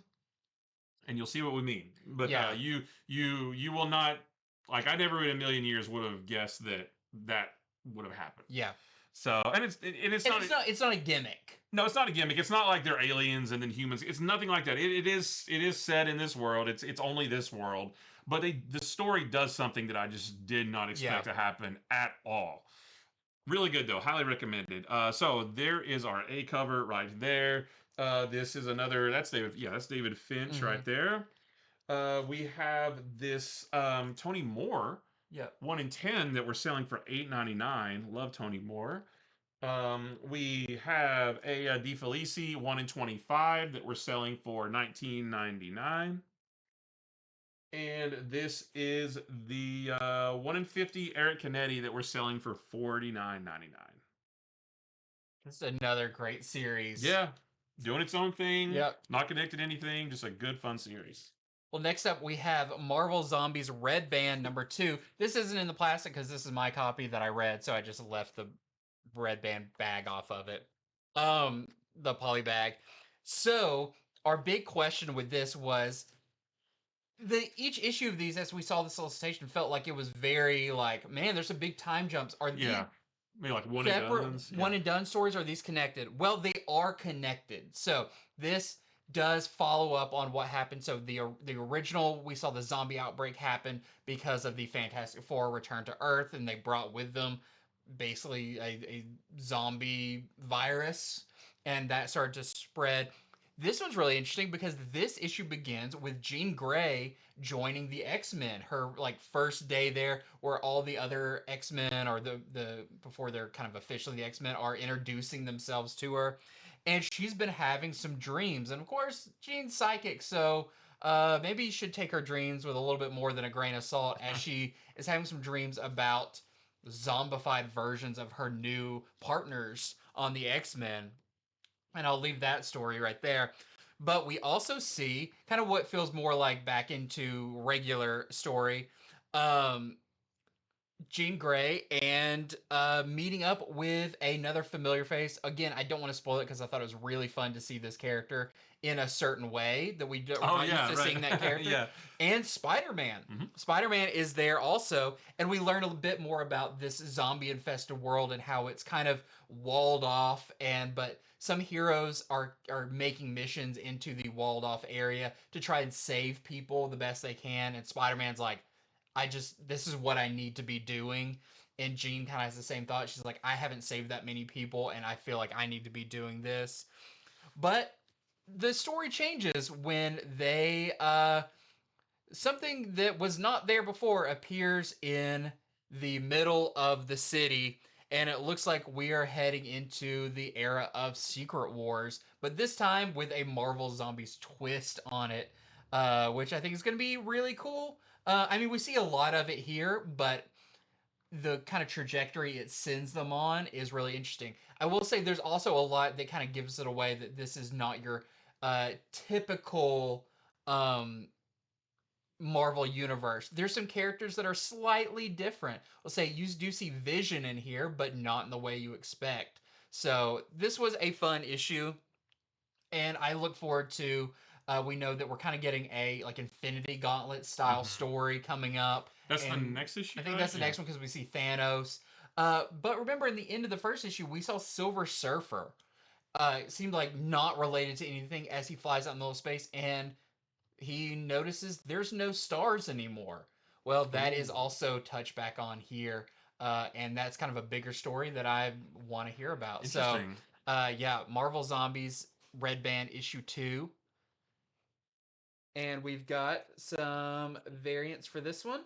and you'll see what we mean. But you will not, like, I never in a million years would have guessed that would have happened. Yeah. So, and it's not a gimmick. No, it's not a gimmick. It's not like they're aliens and then humans. It's nothing like that. It is set in this world. It's only this world. But the story does something that I just did not expect to happen at all. Really good though. Highly recommended. So there is our A cover right there. This is another. That's David Finch right there. We have this Tony Moore Yep. 1 in 10 that we're selling for $8.99. Love Tony Moore. We have a Di Felici 1 in 25 that we're selling for $19.99. And this is the 1 in 50 Eric Canetti that we're selling for $49.99. This is another great series. Yeah, doing its own thing, Yep. not connected to anything, just a good fun series. Well, next up we have Marvel Zombies Red Band #2. This isn't in the plastic because this is my copy that I read, so I just left the red band bag off of it. The poly bag. So our big question with this was each issue of these, as we saw the solicitation, felt like it was very like, man, there's some big time jumps. Are these Yeah, maybe like one and separate done's. one Yeah. and done stories? Are these connected? Well, they are connected. So this does follow up on what happened. So the original, we saw the zombie outbreak happen because of the Fantastic Four return to Earth, and they brought with them basically a zombie virus, and that started to spread. This one's really interesting because this issue begins with Jean Grey joining the X-Men. Her like first day there, where all the other X-Men, or the before they're kind of officially the X-Men, are introducing themselves to her, and she's been having some dreams. And of course, Jean's psychic, so maybe you should take her dreams with a little bit more than a grain of salt, as she is having some dreams about zombified versions of her new partners on the X-Men. And I'll leave that story right there. But we also see kind of what feels more like back into regular story. Um, Jean Grey and meeting up with another familiar face. Again, I don't want to spoil it because I thought it was really fun to see this character in a certain way that we're Oh not used yeah, to right. seeing that character. Yeah. And Spider-Man. Spider-Man is there also, and we learn a bit more about this zombie-infested world and how it's kind of walled off. But some heroes are making missions into the walled-off area to try and save people the best they can. And Spider-Man's like, this is what I need to be doing. And Jean kind of has the same thought. She's like, I haven't saved that many people, and I feel like I need to be doing this. But the story changes when they something that was not there before appears in the middle of the city, and it looks like we are heading into the era of Secret Wars, but this time with a Marvel Zombies twist on it, which I think is going to be really cool. I mean, we see a lot of it here, but the kind of trajectory it sends them on is really interesting. I will say there's also a lot that kind of gives it away that this is not your typical um, Marvel universe. There's some characters that are slightly different. Let's say you do see Vision in here, but not in the way you expect. So this was a fun issue, and I look forward to. We know that we're kind of getting a like Infinity Gauntlet style story coming up, That's the and next issue, I think right? that's the next one because we see Thanos. But remember, in the end of the first issue, we saw Silver Surfer. It seemed like not related to anything as he flies out in the middle of space, and he notices there's no stars anymore. Well, that is Ooh, also touched back on here, and that's kind of a bigger story that I want to hear about. So, interesting. yeah, Marvel Zombies Red Band #2, and we've got some variants for this one.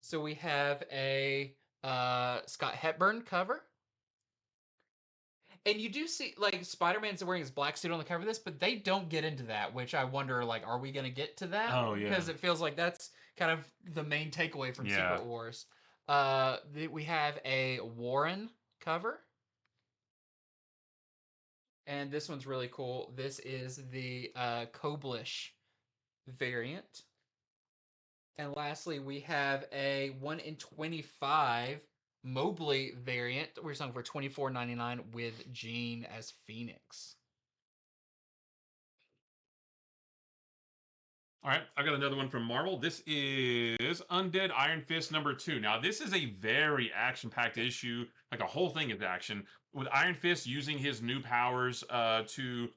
So we have a Scott Hepburn cover. And you do see like Spider-Man's wearing his black suit on the cover of this, but they don't get into that, which I wonder like, are we gonna get to that? Oh yeah, Because it feels like that's kind of the main takeaway from yeah. Secret Wars. We have a Warren cover, and this one's really cool. This is the Koblish variant. And lastly, we have a 1 in 25 Mobley variant. We're selling for $24.99 with Jean as Phoenix. All right, I got another one from Marvel. This is Undead Iron Fist #2. Now, this is a very action-packed issue. Like a whole thing is action, with Iron Fist using his new powers to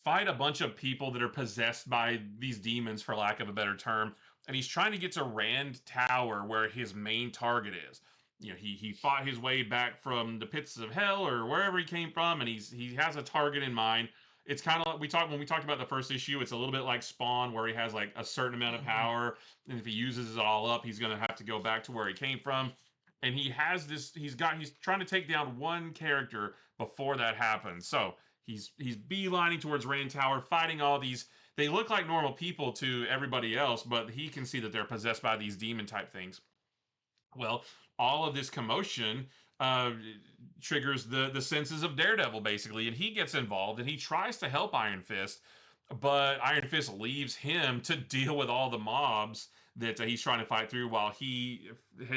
fight a bunch of people that are possessed by these demons, for lack of a better term. And he's trying to get to Rand Tower, where his main target is. You know, he fought his way back from the pits of hell or wherever he came from, and he has a target in mind. It's kind of like when we talked about the first issue. It's a little bit like Spawn, where he has like a certain amount of Mhm. power, and if he uses it all up, he's gonna have to go back to where he came from. And he has this. He's trying to take down one character before that happens. So he's beelining towards Rain Tower, fighting all these. They look like normal people to everybody else, but he can see that they're possessed by these demon type things. Well, all of this commotion uh, triggers the senses of Daredevil basically, and he gets involved and he tries to help Iron Fist, but Iron Fist leaves him to deal with all the mobs that he's trying to fight through while he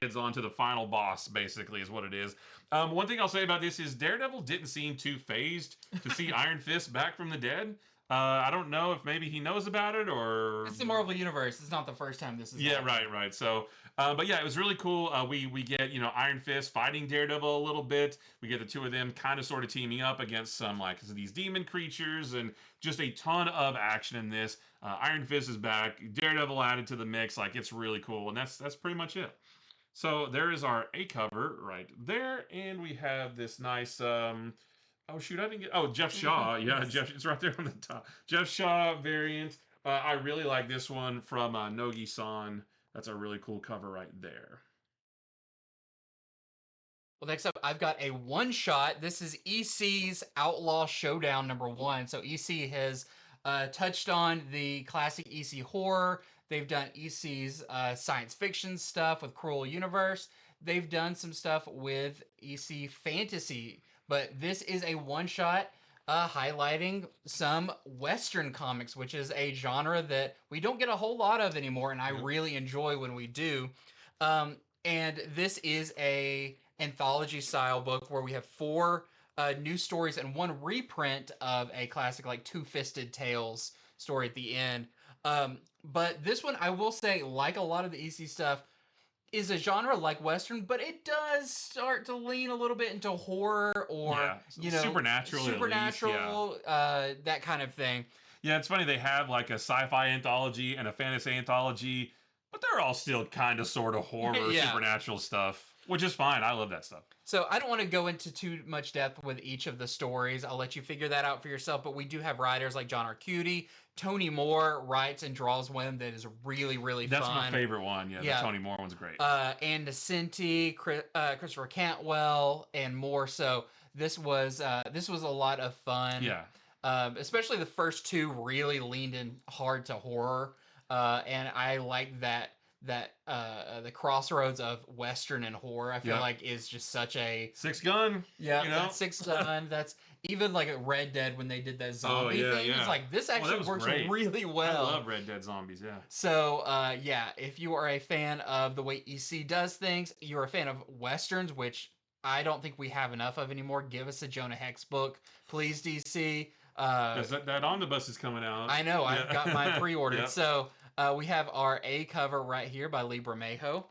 heads on to the final boss. Basically, is what it is. One thing I'll say about this is Daredevil didn't seem too phased to see Iron Fist back from the dead. I don't know if maybe he knows about it or It's the Marvel universe. It's not the first time this has yeah, happened. right. So, but yeah, it was really cool. We get Iron Fist fighting Daredevil a little bit. We get the two of them kind of sort of teaming up against some like these demon creatures and just a ton of action in this. Iron Fist is back. Daredevil added to the mix. Like it's really cool, and that's pretty much it. So there is our A cover right there, and we have this nice. Oh shoot, I didn't get. Oh, Jeff Shaw. Yeah, Yes. Jeff. It's right there on the top. Jeff Shaw variant. I really like this one from Nogi-san. That's a really cool cover right there. Well, next up, I've got a one shot. This is EC's Outlaw Showdown #1. So EC has touched on the classic EC horror. They've done EC's science fiction stuff with Cruel Universe. They've done some stuff with EC fantasy, but this is a one shot highlighting some Western comics, which is a genre that we don't get a whole lot of anymore, and I Yep. really enjoy when we do. Um, and this is a anthology style book where we have four new stories and one reprint of a classic like Two Fisted Tales story at the end. But this one, I will say, like a lot of the EC stuff, is a genre like Western, but it does start to lean a little bit into horror or, Yeah. Supernatural at least. Yeah. supernatural, that kind of thing. Yeah, it's funny they have like a sci-fi anthology and a fantasy anthology, but they're all still kind of sort of horror, Yeah. supernatural stuff, which is fine. I love that stuff. So I don't want to go into too much depth with each of the stories. I'll let you figure that out for yourself. But we do have writers like John Arcudi. Tony Moore writes and draws one that is really, really That's my fun. favorite one. Yeah, the Yeah. Tony Moore one's great. Ann Nesenti, Christopher Cantwell, and more. So this was a lot of fun. Yeah. Especially the first two really leaned in hard to horror, and I like that the crossroads of Western and horror. I feel Yep. like is just such a Six Gun. yeah. You know? That's Six Gun. That's even like at Red Dead when they did that zombie yeah, thing. yeah. It's like this that actually was works great. really I well. love Red Dead Zombies. Yeah. So, yeah, if you are a fan of the way EC does things, you're a fan of Westerns, which I don't think we have enough of anymore. Give us a Jonah Hex book, please, DC. Because that omnibus is coming out. I know, I've got mine pre-ordered. Yep. So, we have our A cover right here by Lee Bermejo.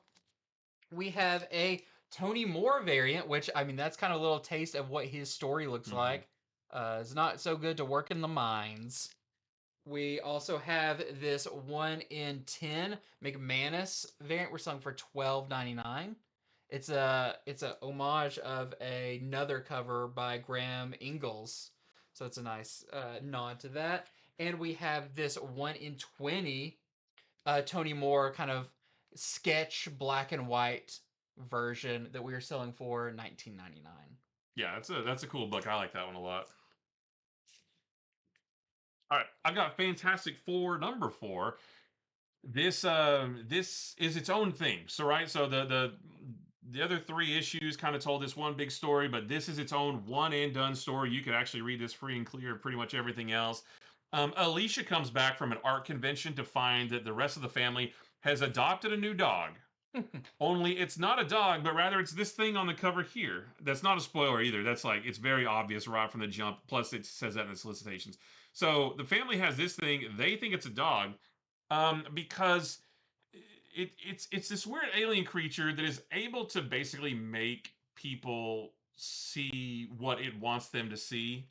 We have a Tony Moore variant, which, I mean, that's kind of a little taste of what his story looks like. It's not so good to work in the mines. We also have this 1 in 10 McManus variant. We're selling for $12.99. It's a homage of another cover by Graham Ingalls, so it's a nice nod to that. And we have this 1 in 20 Tony Moore kind of sketch black and white version that we are selling for $19.99. Yeah, that's a cool book. I like that one a lot. All right, I've got Fantastic Four #4. This is its own thing. So right, so the other three issues kind of told this one big story, but this is its own one and done story. You could actually read this free and clear of pretty much everything else. Alicia comes back from an art convention to find that the rest of the family has adopted a new dog. Only it's not a dog, but rather it's this thing on the cover here. That's not a spoiler either. That's like it's very obvious right from the jump. Plus, it says that in the solicitations. So the family has this thing. They think it's a dog, because it's this weird alien creature that is able to basically make people see what it wants them to see.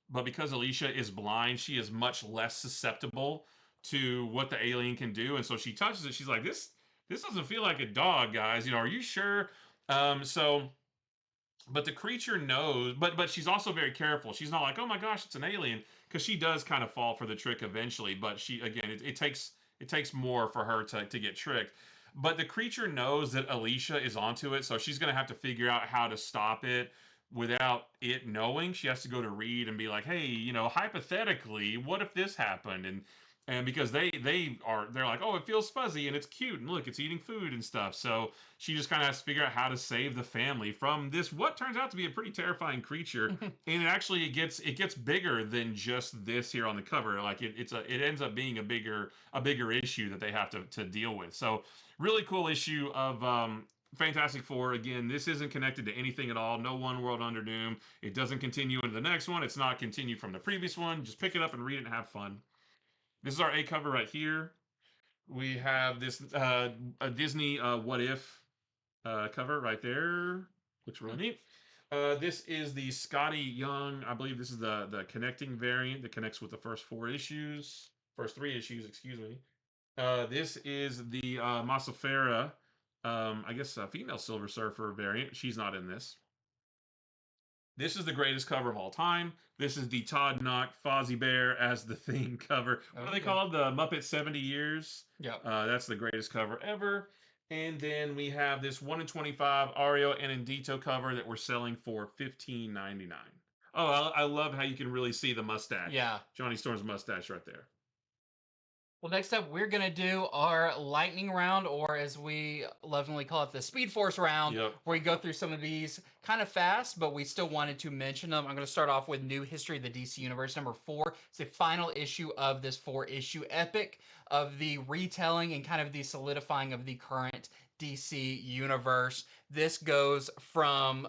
But because Alicia is blind, she is much less susceptible to what the alien can do. And so she touches it. She's like, this doesn't feel like a dog, guys. Are you sure? So but the creature knows, but she's also very careful. She's not like, oh my gosh, it's an alien, because she does kind of fall for the trick eventually. But she, again, it takes more for her to get tricked. But the creature knows that Alicia is onto it, so she's gonna have to figure out how to stop it without it knowing. She has to go to Reed and be like, hey, hypothetically, what if this happened? And because they're like, oh, it feels fuzzy and it's cute and look, it's eating food and stuff. So she just kind of has to figure out how to save the family from this what turns out to be a pretty terrifying creature. And it gets bigger than just this here on the cover. Like it ends up being a bigger issue that they have to deal with. So really cool issue of Fantastic Four. Again, this isn't connected to anything at all. No One World Under Doom. It doesn't continue into the next one. It's not continued from the previous one. Just pick it up and read it and have fun. This is our A cover right here. We have this a Disney What If cover right there. Looks really neat. This is the Scotty Young. I believe this is the connecting variant that connects with the first three issues. Excuse me. This is the Masafera. I guess a female Silver Surfer variant. She's not in this. This is the greatest cover of all time. This is the Todd Knock Fozzie Bear as the Thing cover. What are they called? The Muppet 70 Years. Yep. That's the greatest cover ever. And then we have this 1 in 25 Ario and Indito cover that we're selling for $15.99. Oh, I love how you can really see the mustache. Yeah. Johnny Storm's mustache right there. Well, next up, we're going to do our lightning round, or as we lovingly call it, the Speed Force round, Yep. where we go through some of these kind of fast, but we still wanted to mention them. I'm going to start off with New History of the DC Universe number 4. It's the final issue of this 4-issue epic of the retelling and kind of the solidifying of the current DC universe. This goes from,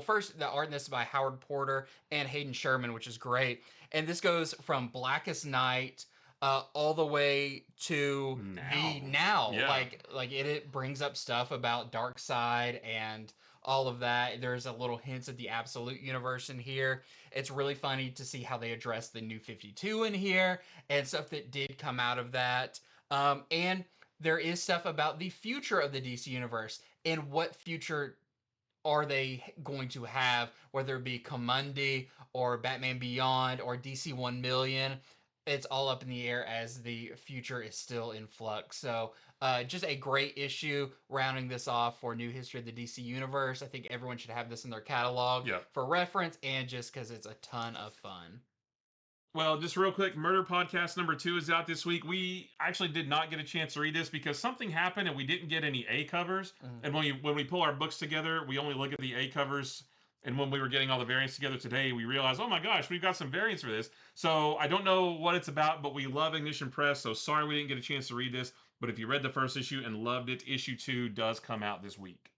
first, the art in this is by Howard Porter and Hayden Sherman, which is great. And this goes from Blackest Night all the way to the now. Yeah. Like it brings up stuff about Darkseid and all of that. There's a little hints at the Absolute Universe in here. It's really funny to see how they address the New 52 in here and stuff that did come out of that. And there is stuff about the future of the DC Universe and what future are they going to have, whether it be Kamandi or Batman Beyond or DC 1 Million. It's all up in the air as the future is still in flux. So just a great issue rounding this off for New History of the DC Universe. I think everyone should have this in their catalog for reference and just because it's a ton of fun. Well, just real quick, Murder Podcast number 2 is out this week. We actually did not get a chance to read this because something happened and we didn't get any A covers. And when we pull our books together, we only look at the A covers. And when we were getting all the variants together today, we realized, oh my gosh, we've got some variants for this. So I don't know what it's about, but we love Ignition Press. So sorry we didn't get a chance to read this. But if you read the first issue and loved it, issue 2 does come out this week.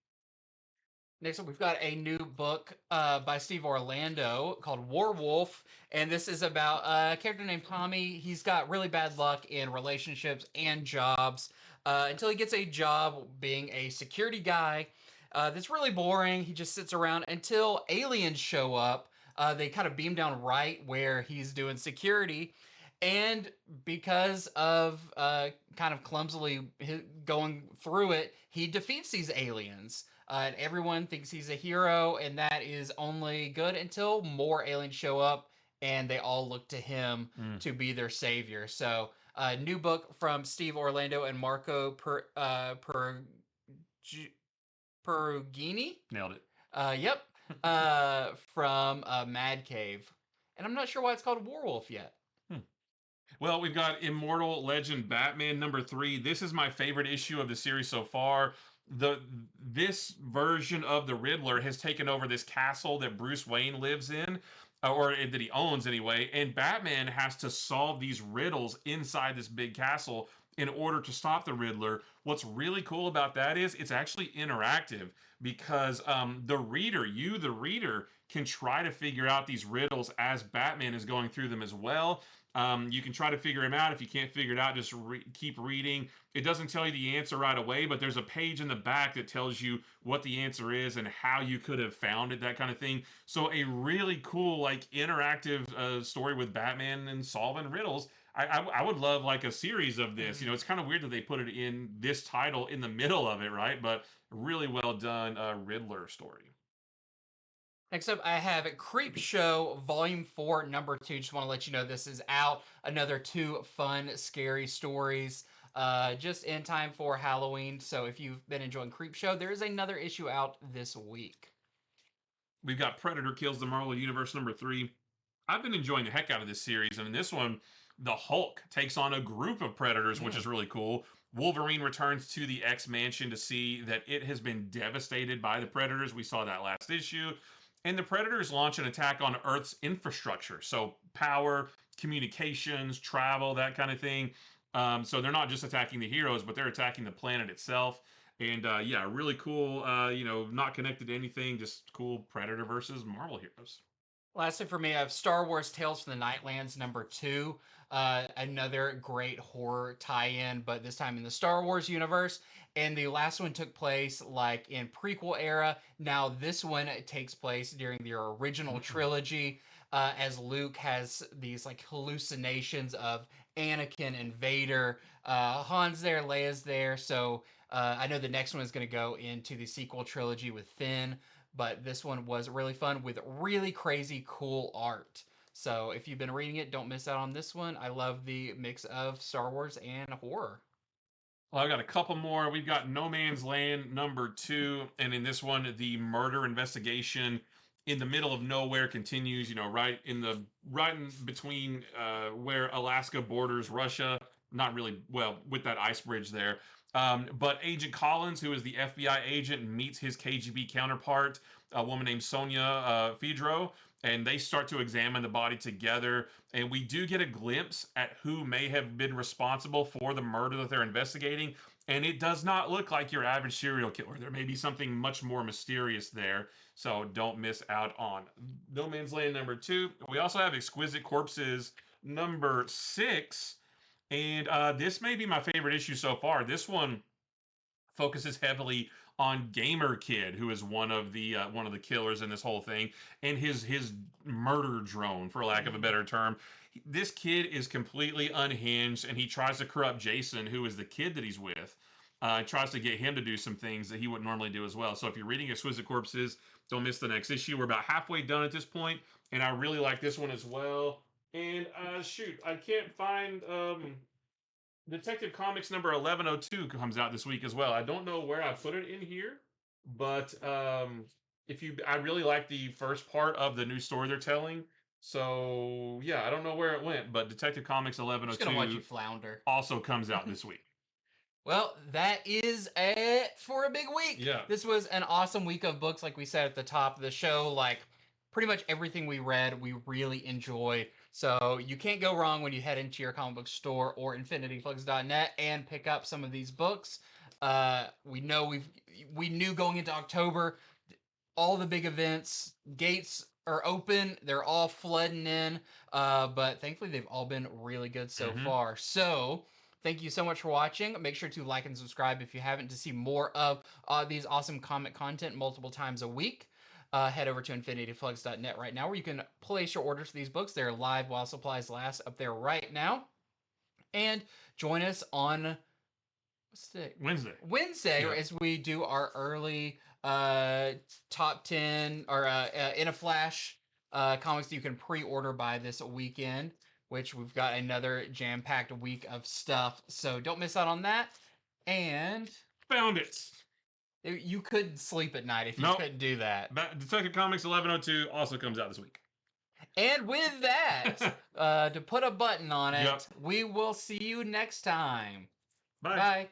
Next up, we've got a new book by Steve Orlando called Warwolf, and this is about a character named Tommy. He's got really bad luck in relationships and jobs until he gets a job being a security guy. That's really boring. He just sits around until aliens show up. They kind of beam down right where he's doing security. And because of kind of clumsily going through it, he defeats these aliens. And everyone thinks he's a hero, and that is only good until more aliens show up, and they all look to him to be their savior. So, new book from Steve Orlando and Marco Perugini. Nailed it. Yep. From Mad Cave. And I'm not sure why it's called Warwolf yet. Well, we've got Immortal Legend Batman number 3. This is my favorite issue of the series so far. This version of the Riddler has taken over this castle that Bruce Wayne lives in, or that he owns anyway, and Batman has to solve these riddles inside this big castle in order to stop the Riddler. What's really cool about that is it's actually interactive because the reader, can try to figure out these riddles as Batman is going through them as well. You can try to figure them out. If you can't figure it out, just keep reading. It doesn't tell you the answer right away, but there's a page in the back that tells you what the answer is and how you could have found it, that kind of thing. So a really cool, like, interactive story with Batman and solving riddles. I would love like a series of this. It's kind of weird that they put it in this title in the middle of it, right? But really well done Riddler story. Next up, I have Creep Show Volume 4, Number 2. Just want to let you know this is out. Another 2 fun, scary stories just in time for Halloween. So if you've been enjoying Creep Show, there is another issue out this week. We've got Predator Kills the Marvel Universe number 3. I've been enjoying the heck out of this series, and in this one, the Hulk takes on a group of Predators, which is really cool. Wolverine returns to the X Mansion to see that it has been devastated by the Predators. We saw that last issue. And the Predators launch an attack on Earth's infrastructure. So, power, communications, travel, that kind of thing. So, they're not just attacking the heroes, but they're attacking the planet itself. And yeah, really cool, not connected to anything, just cool Predator versus Marvel heroes. Lastly, for me, I have Star Wars Tales from the Nightlands number 2. Another great horror tie-in, but this time in the Star Wars universe. And the last one took place like in prequel era. Now this one takes place during the original trilogy, as Luke has these like hallucinations of Anakin and Vader. Han's there, Leia's there. So I know the next one is going to go into the sequel trilogy with Finn, but this one was really fun with really crazy cool art. So if you've been reading it, don't miss out on this one. I love the mix of Star Wars and horror. Well, I've got a couple more. We've got No Man's Land number 2, and in this one, the murder investigation in the middle of nowhere continues. Right in between where Alaska borders Russia. Not really well with that ice bridge there. But Agent Collins, who is the FBI agent, meets his KGB counterpart, a woman named Sonia Fedro, and they start to examine the body together. And we do get a glimpse at who may have been responsible for the murder that they're investigating. And it does not look like your average serial killer. There may be something much more mysterious there. So don't miss out on No Man's Land number 2. We also have Exquisite Corpses number 6. And this may be my favorite issue so far. This one focuses heavily on Gamer Kid, who is one of the killers in this whole thing, and his murder drone, for lack of a better term. This kid is completely unhinged, and he tries to corrupt Jason, who is the kid that he's with. Tries to get him to do some things that he wouldn't normally do as well. So if you're reading Exquisite Corpses, don't miss the next issue. We're about halfway done at this point, and I really like this one as well. And shoot, I can't find Detective Comics number 1102 comes out this week as well. I don't know where I put it in here, but I really like the first part of the new story they're telling. So yeah, I don't know where it went, but Detective Comics I'm just gonna watch you 1102 flounder. also comes out this week. Well, that is it for a big week. Yeah. This was an awesome week of books, like we said at the top of the show. Like, pretty much everything we read, we really enjoyed. So you can't go wrong when you head into your comic book store or infinityflix.net and pick up some of these books. We knew going into October, all the big events, gates are open, they're all flooding in, but thankfully they've all been really good so far. So thank you so much for watching. Make sure to like and subscribe if you haven't to see more of these awesome comic content multiple times a week. Head over to infinityflux.net right now where you can place your orders for these books. They're live while supplies last up there right now. And join us on Wednesday Yeah. as we do our early top 10 or in a flash comics that you can pre-order by this weekend, which we've got another jam-packed week of stuff. So don't miss out on that. And Found it. you couldn't sleep at night if you couldn't do that. Detective Comics 1102 also comes out this week. And with that, to put a button on it, Yep. we will see you next time. Bye. Bye.